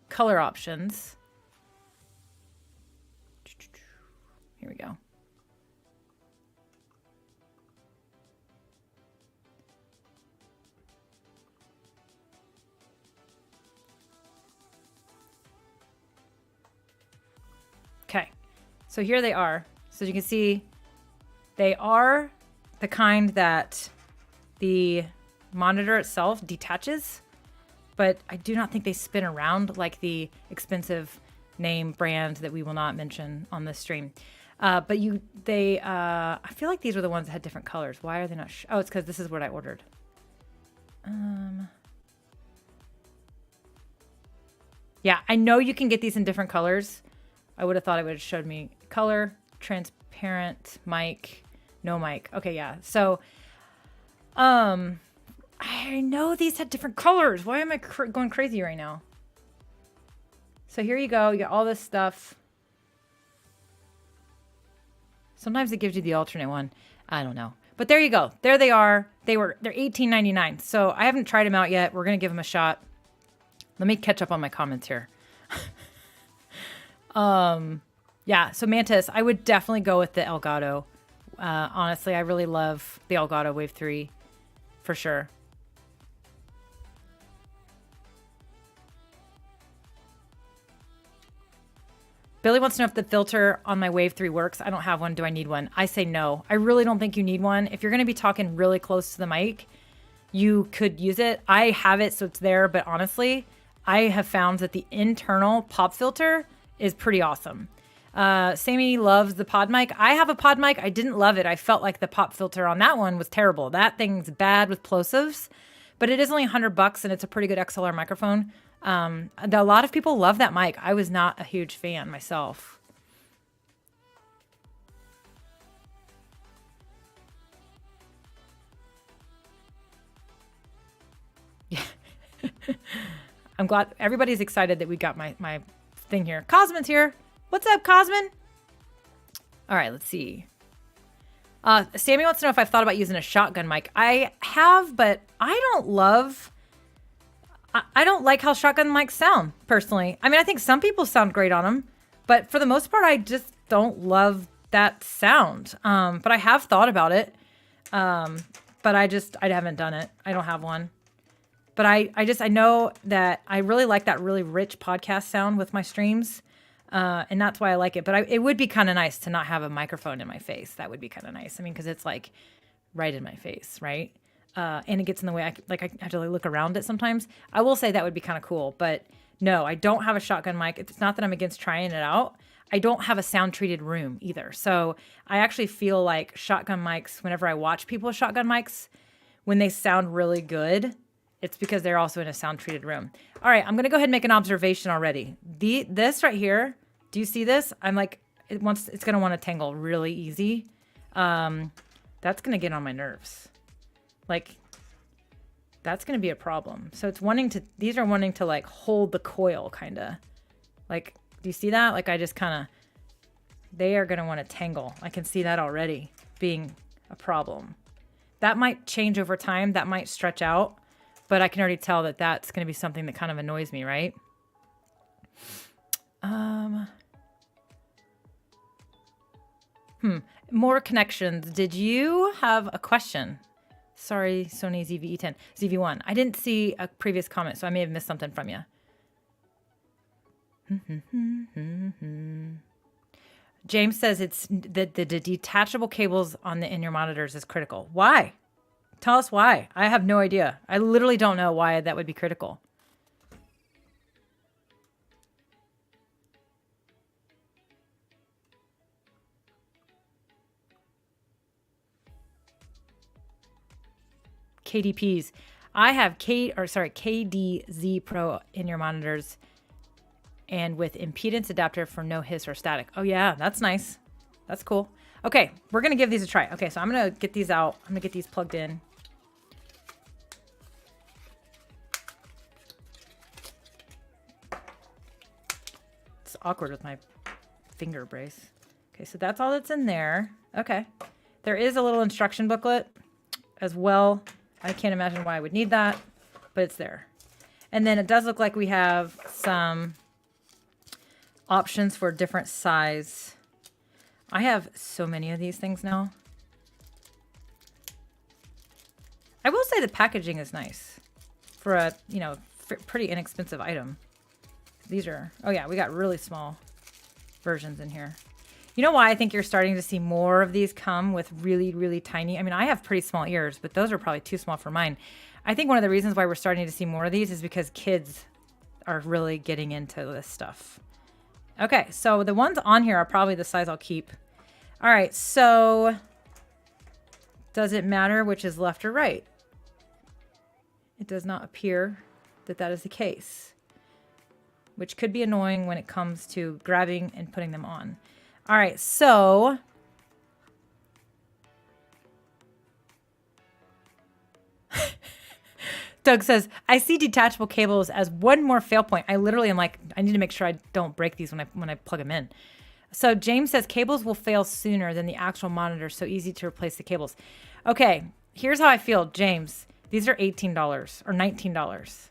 color options. Here we go. Okay, so here they are. So you can see they are the kind that the monitor itself detaches, but I do not think they spin around like the expensive name brand that we will not mention on this stream. But I feel like these were the ones that had different colors. Why are they not? Oh, it's because this is what I ordered. Yeah, I know you can get these in different colors. I would have thought it would have showed me color, transparent, mic, no mic. Okay, yeah. So, I know these had different colors. Why am I going crazy right now? So here you go. You got all this stuff. Sometimes it gives you the alternate one. I don't know. But there you go. There they are. They're $18.99. So I haven't tried them out yet. We're going to give them a shot. Let me catch up on my comments here. Yeah, so Mantis, I would definitely go with the Elgato. Honestly, I really love the Elgato Wave 3 for sure. Billy wants to know if the filter on my Wave 3 works. I don't have one. Do I need one? I say no. I really don't think you need one. If you're going to be talking really close to the mic, you could use it. I have it, so it's there. But honestly, I have found that the internal pop filter is pretty awesome. Sammy loves the pod mic. I have a pod mic. I didn't love it. I felt like the pop filter on that one was terrible. That thing's bad with plosives. but it is only $100 and it's a pretty good XLR microphone. A lot of people love that mic. I was not a huge fan myself. Yeah. I'm glad everybody's excited that we got my thing here. Cosman's here. What's up, Cosman? All right, let's see. Sammy wants to know if I've thought about using a shotgun mic. I have, but I don't like how shotgun mics sound, personally. I mean, I think some people sound great on them, but for the most part, I just don't love that sound. But I have thought about it. But I haven't done it. I don't have one. But I know that I really like that really rich podcast sound with my streams. And that's why I like it. But it would be kind of nice to not have a microphone in my face. That would be kind of nice. I mean, because it's like right in my face, right? And it gets in the way. I have to look around it sometimes. I will say that would be kind of cool. But no, I don't have a shotgun mic. It's not that I'm against trying it out. I don't have a sound treated room either. So I actually feel like shotgun mics, whenever I watch people with shotgun mics, when they sound really good, it's because they're also in a sound treated room. All right, I'm going to go ahead and make an observation already. This right here, do you see this? I'm like, it's going to want to tangle really easy. That's going to get on my nerves. Like, that's going to be a problem. So these are wanting to like hold the coil kind of. Like, do you see that? Like, I just kind of, they are going to want to tangle. I can see that already being a problem. That might change over time. That might stretch out. But I can already tell that that's going to be something that kind of annoys me, right? More connections. Did you have a question? Sorry, Sony ZV-E10. ZV-1. I didn't see a previous comment, so I may have missed something from you. James says it's the detachable cables on the in-ear monitors is critical. Why? Tell us why. I have no idea. I literally don't know why that would be critical. KDPs. I have KDZ Pro in-ear monitors and with impedance adapter for no hiss or static. Oh yeah, that's nice. That's cool. Okay, we're going to give these a try. Okay, so I'm going to get these out. I'm going to get these plugged in. It's awkward with my finger brace. Okay, so that's all that's in there. Okay. There is a little instruction booklet as well. I can't imagine why I would need that, but it's there. And then it does look like we have some options for different size. I have so many of these things now. I will say the packaging is nice for a, pretty inexpensive item. These are, oh yeah, we got really small versions in here. You know why I think you're starting to see more of these come with really, really tiny? I mean, I have pretty small ears, but those are probably too small for mine. I think one of the reasons why we're starting to see more of these is because kids are really getting into this stuff. Okay, so the ones on here are probably the size I'll keep. All right, so does it matter which is left or right? It does not appear that that is the case, which could be annoying when it comes to grabbing and putting them on. All right, so Doug says, I see detachable cables as one more fail point. I literally am like, I need to make sure I don't break these when I plug them in. So James says cables will fail sooner than the actual monitor, so easy to replace the cables. Okay, here's how I feel, James. These are $18 or $19.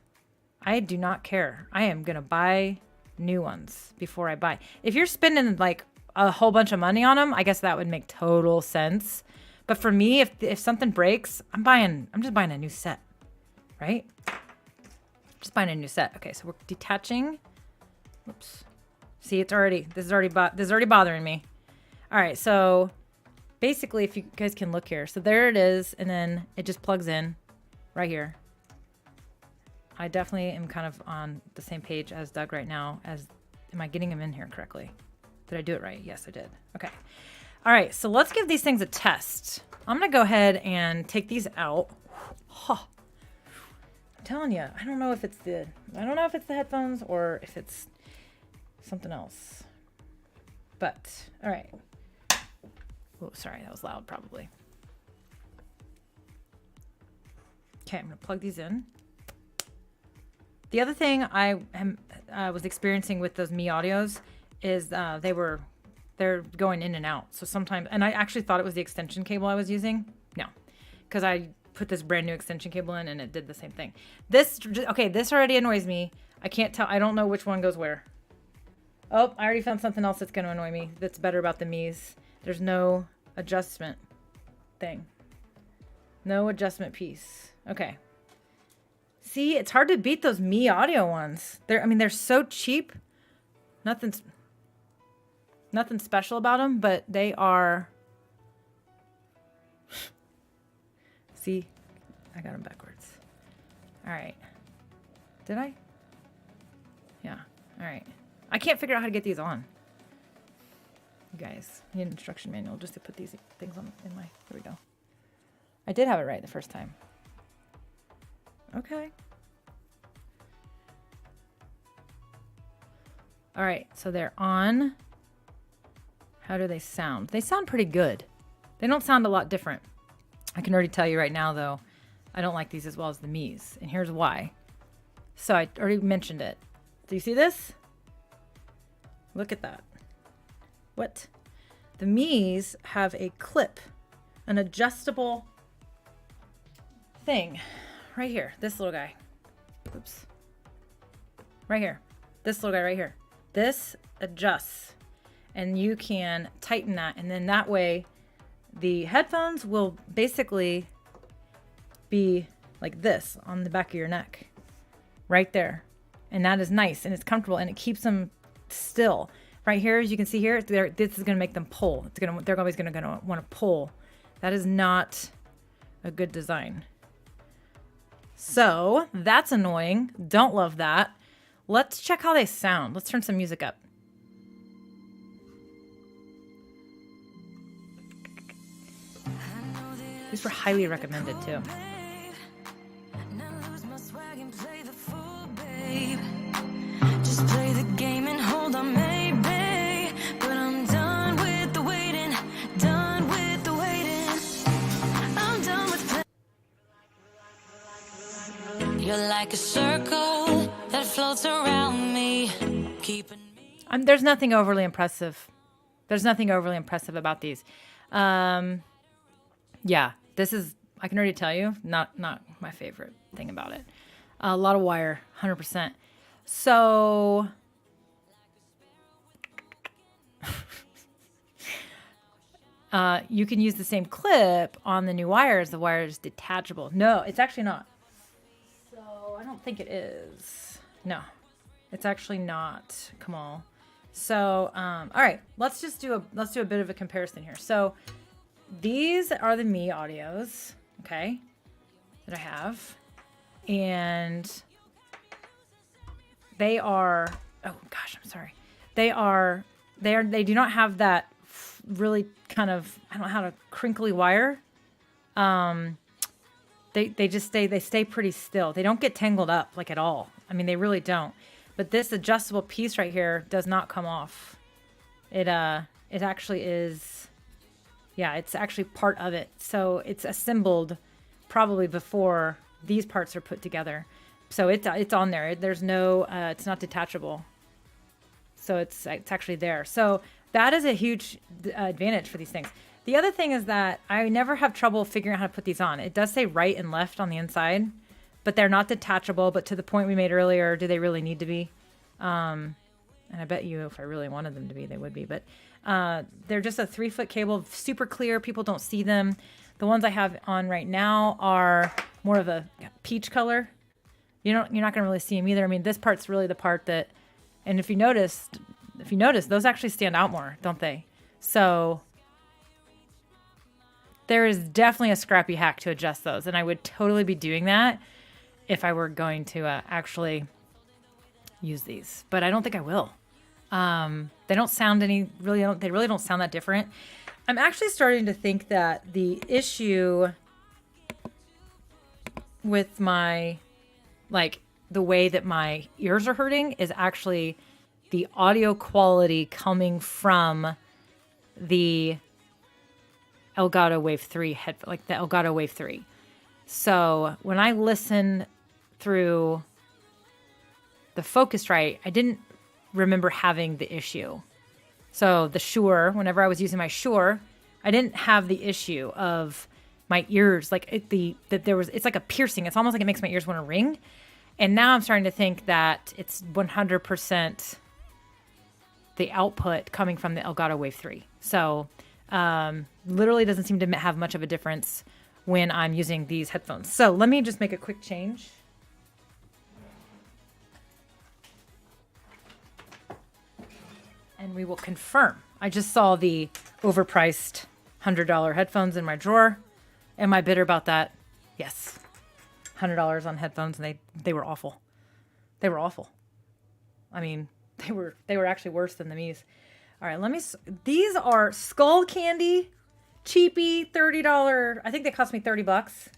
I do not care. I am going to buy new ones before I buy. If you're spending like a whole bunch of money on them, I guess that would make total sense. But for me, if something breaks, I'm just buying a new set, right? Just buying a new set. Okay, so we're detaching. Oops. See, this is already bothering me. All right, so basically, if you guys can look here, so there it is, and then it just plugs in right here. I definitely am kind of on the same page as Doug right now. Am I getting him in here correctly? Did I do it right? Yes, I did. Okay. All right, so let's give these things a test. I'm gonna go ahead and take these out. I'm telling you, I don't know if it's the headphones or if it's something else. But all right. Oh, sorry, that was loud probably. Okay, I'm gonna plug these in. The other thing I was experiencing with those Mi Audios is they're going in and out. So sometimes, and I actually thought it was the extension cable I was using. No, because I put this brand new extension cable in and it did the same thing. This already annoys me. I can't tell. I don't know which one goes where. Oh, I already found something else that's going to annoy me. That's better about the Mi's. There's no adjustment thing. No adjustment piece. Okay. See, it's hard to beat those Mi Audio ones. They're so cheap. Nothing special about them, but they are. See, I got them backwards. All right. Did I? Yeah. All right. I can't figure out how to get these on. You guys, I need an instruction manual just to put these things on in my. Here we go. I did have it right the first time. Okay. All right, so they're on. How do they sound? They sound pretty good. They don't sound a lot different. I can already tell you right now, though, I don't like these as well as the Mi's, and here's why. So I already mentioned it. Do you see this? Look at that. What? The Mi's have a clip, an adjustable thing right here. This little guy. Oops. Right here. This little guy right here. This adjusts, and you can tighten that, and then that way the headphones will basically be like this on the back of your neck right there, and that is nice and it's comfortable and it keeps them still. Right here, as you can see here, this is going to make them pull. They're always going to want to pull. That is not a good design. So that's annoying. Don't love that. Let's check how they sound. Let's turn some music up. These were highly recommended too. Just play the game and hold on, maybe. But I'm done with the waiting. Done with the waiting. I'm done with You're like a circle that floats around me, keeping me. There's nothing overly impressive. There's nothing overly impressive about these. Yeah, this is, I can already tell you, not my favorite thing about it. A lot of wire, 100%. So, you can use the same clip on the new wires. The wire is detachable. No, it's actually not. So I don't think it is. No, it's actually not. Come on. So, all right, let's do a bit of a comparison here. So these are the Mi Audios, okay, that I have, and they are, oh gosh, I'm sorry. They do not have that really kind of, I don't know how to, crinkly wire. They stay pretty still. They don't get tangled up like at all. I mean, they really don't. But this adjustable piece right here does not come off. It actually is, yeah, it's actually part of it. So it's assembled probably before these parts are put together. So it's on there. There's no, it's not detachable. So it's actually there. So that is a huge advantage for these things. The other thing is that I never have trouble figuring out how to put these on. It does say right and left on the inside, but they're not detachable. But to the point we made earlier, do they really need to be? And I bet you if I really wanted them to be, they would be. But they're just a 3-foot cable, super clear. People don't see them. The ones I have on right now are more of a peach color. You're not going to really see them either. I mean, this part's really the part that, and if you notice, those actually stand out more, don't they? So there is definitely a scrappy hack to adjust those, and I would totally be doing that if I were going to actually use these, but I don't think I will. They don't sound they really don't sound that different. I'm actually starting to think that the issue with my like the way that my ears are hurting is actually the audio quality coming from the Elgato Wave 3 headphone, like the Elgato Wave 3. So when I listen through the Focusrite, I didn't remember having the issue. So the Shure, whenever I was using my Shure, I didn't have the issue of my ears, like it's like a piercing. It's almost like it makes my ears want to ring. And now I'm starting to think that it's 100% the output coming from the Elgato Wave 3. So literally doesn't seem to have much of a difference when I'm using these headphones. So let me just make a quick change. And we will confirm. I just saw the overpriced $100 headphones in my drawer. Am I bitter about that? Yes. $100 on headphones, and they were awful. They were awful. I mean, they were actually worse than the Mii's. All right, these are Skull Candy, cheapy, $30. I think they cost me $30.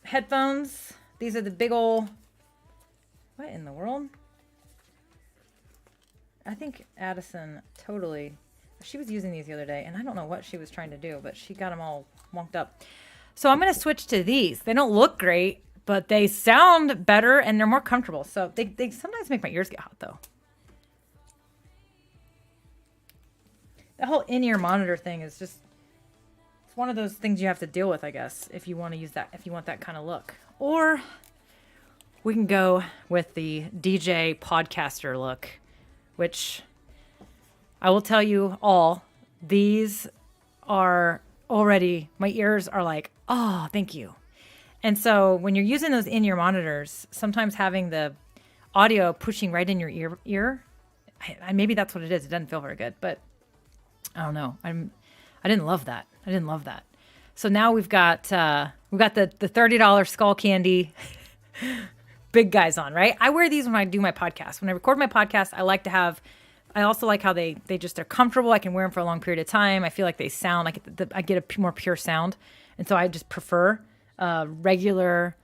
Headphones. These are the big ol', what in the world? I think Addison she was using these the other day, and I don't know what she was trying to do, but she got them all wonked up. So I'm going to switch to these. They don't look great, but they sound better, and they're more comfortable. So they sometimes make my ears get hot, though. The whole in-ear monitor thing is just, it's one of those things you have to deal with, I guess, if you want to use that, if you want that kind of look. Or we can go with the DJ podcaster look, which I will tell you all, these are already, my ears are like, oh, thank you. And so when you're using those in-ear monitors, sometimes having the audio pushing right in your ear, maybe that's what it is. It doesn't feel very good, but I don't know. I didn't love that. I didn't love that. So now we've got the $30 Skull Candy big guys on, right? I wear these when I do my podcast. When I record my podcast, I also like how they're comfortable. I can wear them for a long period of time. I feel like they sound like I get a more pure sound. And so I just prefer regular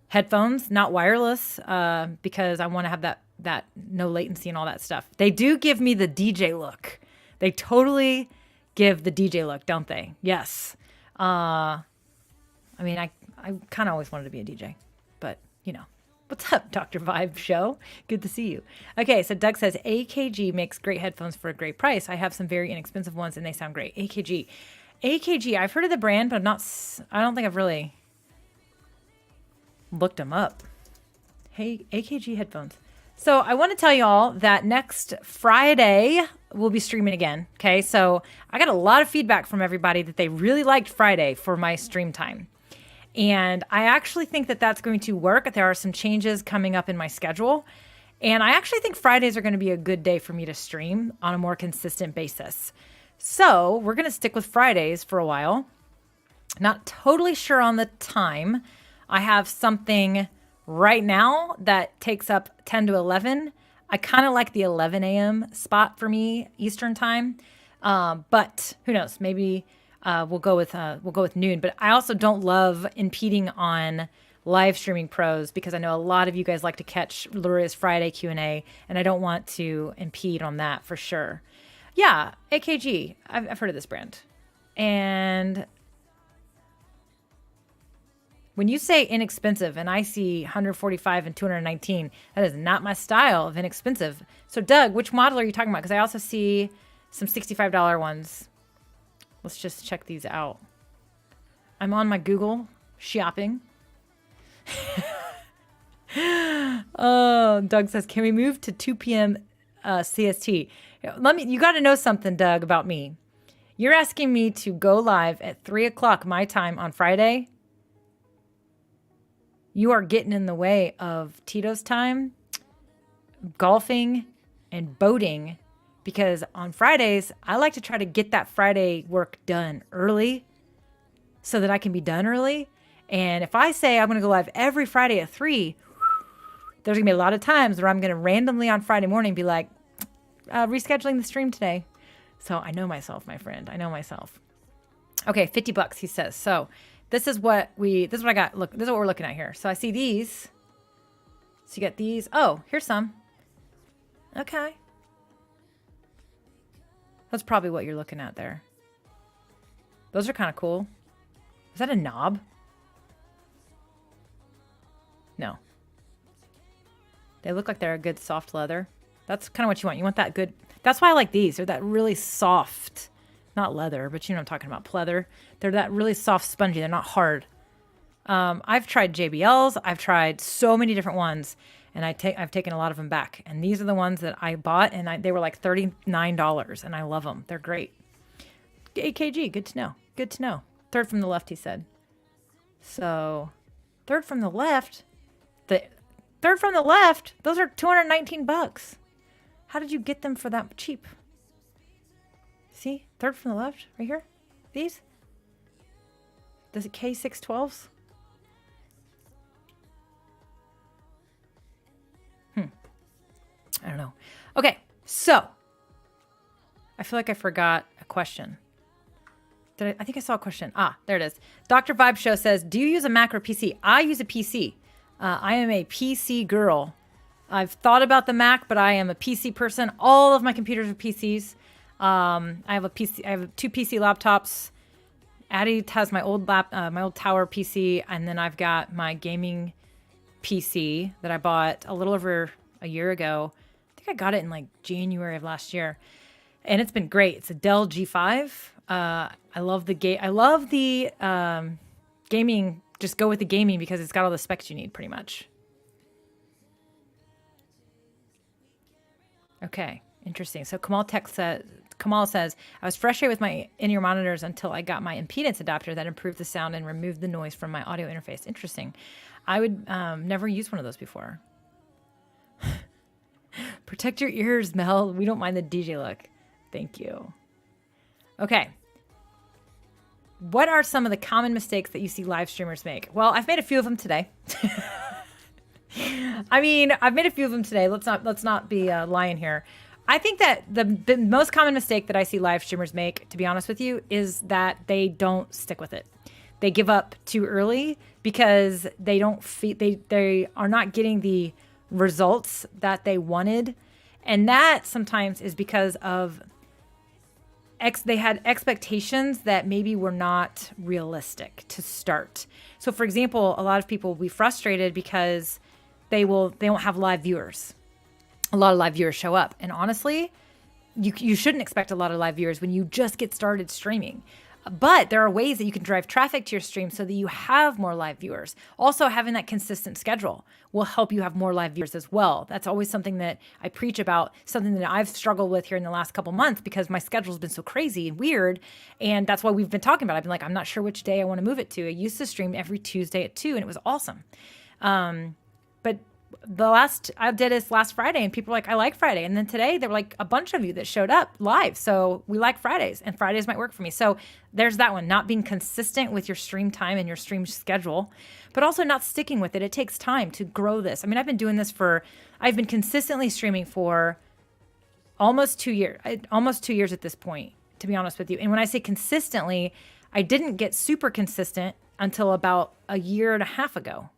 headphones, not wireless, because I want to have that no latency and all that stuff. They do give me the DJ look. They totally give the DJ look, don't they? Yes. I mean, I kind of always wanted to be a DJ, but you know. What's up, Dr. Vibe Show? Good to see you. Okay, so Doug says, AKG makes great headphones for a great price. I have some very inexpensive ones, and they sound great. AKG, I've heard of the brand, but I don't think I've really looked them up. Hey, AKG headphones. So I want to tell you all that next Friday, we'll be streaming again, okay? So I got a lot of feedback from everybody that they really liked Friday for my stream time. And I actually think that that's going to work. There are some changes coming up in my schedule. And I actually think Fridays are going to be a good day for me to stream on a more consistent basis. So we're going to stick with Fridays for a while. Not totally sure on the time. I have something right now that takes up 10 to 11. I kind of like the 11 a.m. spot for me, Eastern time. But who knows? Maybe we'll go with noon. But I also don't love impeding on live streaming pros because I know a lot of you guys like to catch Luria's Friday Q&A, and I don't want to impede on that for sure. Yeah, AKG. I've heard of this brand. And when you say inexpensive and I see 145 and 219, that is not my style of inexpensive. So Doug, which model are you talking about? Because I also see some $65 ones. Let's just check these out. I'm on my Google shopping. Oh, Doug says, can we move to 2 p.m. CST? You got to know something, Doug, about me. You're asking me to go live at 3 o'clock my time on Friday. You are getting in the way of Tito's time, golfing, and boating, because on Fridays, I like to try to get that Friday work done early so that I can be done early. And if I say I'm going to go live every Friday at 3, there's going to be a lot of times where I'm going to randomly on Friday morning be like, rescheduling the stream today. So I know myself, my friend. I know myself. Okay, $50, he says. So this is what I got. Look, this is what we're looking at here. So I see these. So you get these. Oh, here's some. Okay. That's probably what you're looking at there. Those are kind of cool. Is that a knob? No. They look like they're a good soft leather. That's kind of what you want. You want that good. That's why I like these. They're that really soft, not leather, but you know what I'm talking about, pleather. They're that really soft, spongy. They're not hard. I've tried JBLs. I've tried so many different ones, and I've taken a lot of them back. And these are the ones that I bought, and they were like $39, and I love them. They're great. AKG, good to know. Good to know. Third from the left, he said. So, third from the left. The third from the left. Those are $219. How did you get them for that cheap? See, third from the left, right here. These. Does it K612s? I don't know. Okay, so I feel like I forgot a question. I think I saw a question. Ah, there it is. Dr. Vibe Show says, do you use a Mac or PC? I use a PC. I am a PC girl. I've thought about the Mac, but I am a PC person. All of my computers are PCs. I have a PC. I have 2 PC laptops. Addie has my old Tower PC, and then I've got my gaming PC that I bought a little over a year ago. I think I got it in like January of last year, and it's been great. It's a Dell G5. I love the gaming. Just go with the gaming because it's got all the specs you need, pretty much. Okay, interesting. So Kamal says, I was frustrated with my in-ear monitors until I got my impedance adapter that improved the sound and removed the noise from my audio interface. Interesting. I would never use one of those before. Protect your ears, Mel. We don't mind the DJ look. Thank you. Okay. What are some of the common mistakes that you see live streamers make? Well, I've made a few of them today. I've made a few of them today. Let's not be lying here. I think that the most common mistake that I see live streamers make, to be honest with you, is that they don't stick with it. They give up too early because they are not getting the results that they wanted, and that sometimes is because of they had expectations that maybe were not realistic to start. So, for example, a lot of people will be frustrated because they won't have live viewers. A lot of live viewers show up, and honestly, you shouldn't expect a lot of live viewers when you just get started streaming. But there are ways that you can drive traffic to your stream so that you have more live viewers. Also, having that consistent schedule will help you have more live viewers as well. That's always something that I preach about, something that I've struggled with here in the last couple months because my schedule's been so crazy and weird. And that's why we've been talking about it. I've been like, I'm not sure which day I want to move it to. I used to stream every Tuesday at 2, and it was awesome. But I did this last Friday, and people were like, I like Friday. And then today there were like a bunch of you that showed up live. So we like Fridays, and Fridays might work for me. So there's that one, not being consistent with your stream time and your stream schedule, but also not sticking with it. It takes time to grow this. I mean, I've been consistently streaming for almost 2 years at this point, to be honest with you. And when I say consistently, I didn't get super consistent until about a year and a half ago.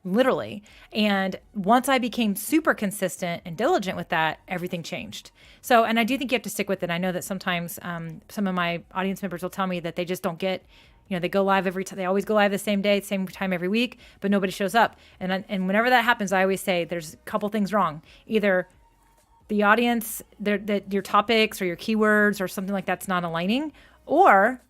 Literally. And once I became super consistent and diligent with that, everything changed. So, and I do think you have to stick with it. I know that sometimes some of my audience members will tell me that they just don't get, they go live every time. They always go live the same day, same time every week, but nobody shows up. And whenever that happens, I always say there's a couple things wrong. Either the audience, your topics or your keywords or something like that's not aligning, or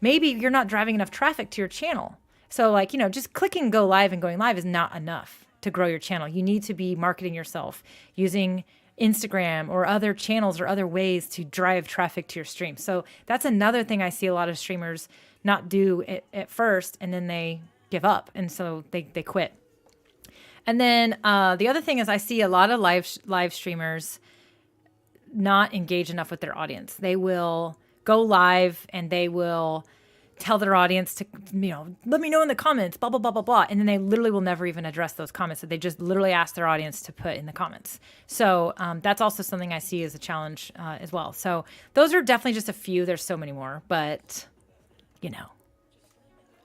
maybe you're not driving enough traffic to your channel. So just clicking go live and going live is not enough to grow your channel. You need to be marketing yourself using Instagram or other channels or other ways to drive traffic to your stream. So that's another thing I see a lot of streamers not do at first, and then they give up. And so they quit. And then the other thing is I see a lot of live streamers not engage enough with their audience. They will go live and they will tell their audience to, let me know in the comments, blah, blah, blah, blah, blah. And then they literally will never even address those comments. So they just literally ask their audience to put in the comments. So that's also something I see as a challenge as well. So those are definitely just a few. There's so many more, but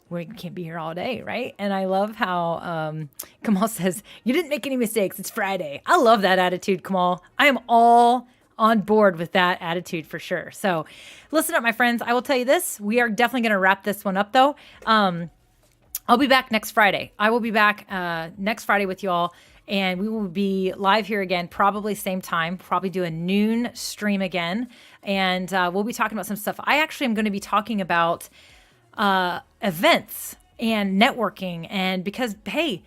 we can't be here all day, right? And I love how Kamal says, you didn't make any mistakes. It's Friday. I love that attitude, Kamal. I am all on board with that attitude for sure. So listen up, my friends. I will tell you this. We are definitely going to wrap this one up, though. I'll be back next Friday. I will be back next Friday with you all. And we will be live here again, probably same time, probably do a noon stream again. And we'll be talking about some stuff. I actually am going to be talking about events and networking. And because, hey,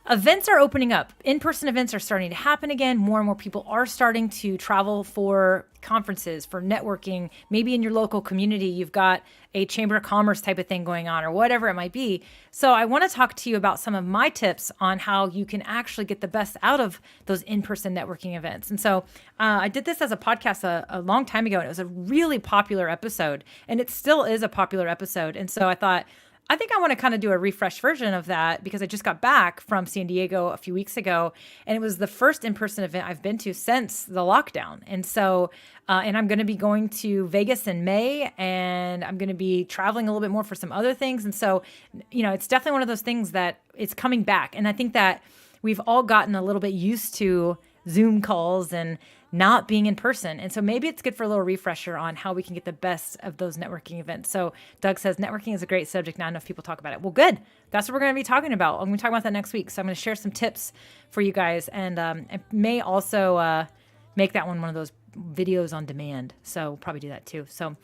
events are opening up. In-person events are starting to happen again. More and more people are starting to travel for conferences, for networking. Maybe in your local community, you've got a Chamber of Commerce type of thing going on or whatever it might be. So I want to talk to you about some of my tips on how you can actually get the best out of those in-person networking events. And so I did this as a podcast a long time ago, and it was a really popular episode, and it still is a popular episode. And so I thought, I think I want to kind of do a refresh version of that because I just got back from San Diego a few weeks ago, and it was the first in-person event I've been to since the lockdown. And so, and I'm going to be going to Vegas in May, and I'm going to be traveling a little bit more for some other things. And so, you know, it's definitely one of those things that it's coming back. And I think that we've all gotten a little bit used to Zoom calls and not being in person. And so maybe it's good for a little refresher on how we can get the best of those networking events. So Doug says, networking is a great subject. Not enough people talk about it. Well, good. That's what we're going to be talking about. I'm going to talk about that next week. So I'm going to share some tips for you guys. And I may also make that one of those videos on demand. So we'll probably do that too. So,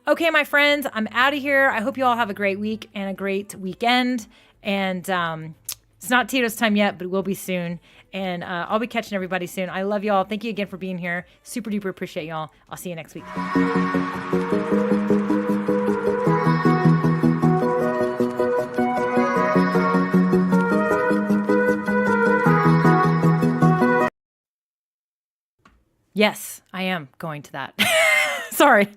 okay, my friends, I'm out of here. I hope you all have a great week and a great weekend. And it's not Tito's time yet, but it will be soon. And I'll be catching everybody soon. I love y'all. Thank you again for being here. Super duper appreciate y'all. I'll see you next week. Yes, I am going to that. Sorry.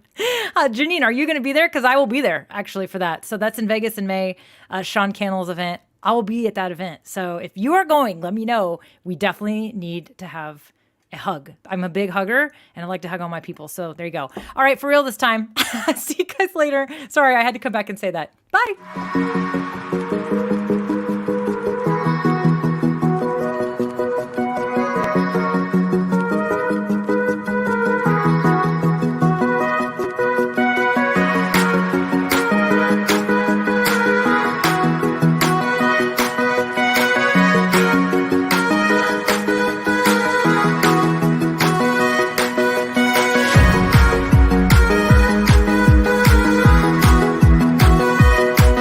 Janine, are you going to be there? Because I will be there actually for that. So that's in Vegas in May, Sean Cannell's event. I will be at that event. So if you are going, let me know. We definitely need to have a hug. I'm a big hugger and I like to hug all my people. So there you go. All right, for real this time. See you guys later. Sorry, I had to come back and say that. Bye.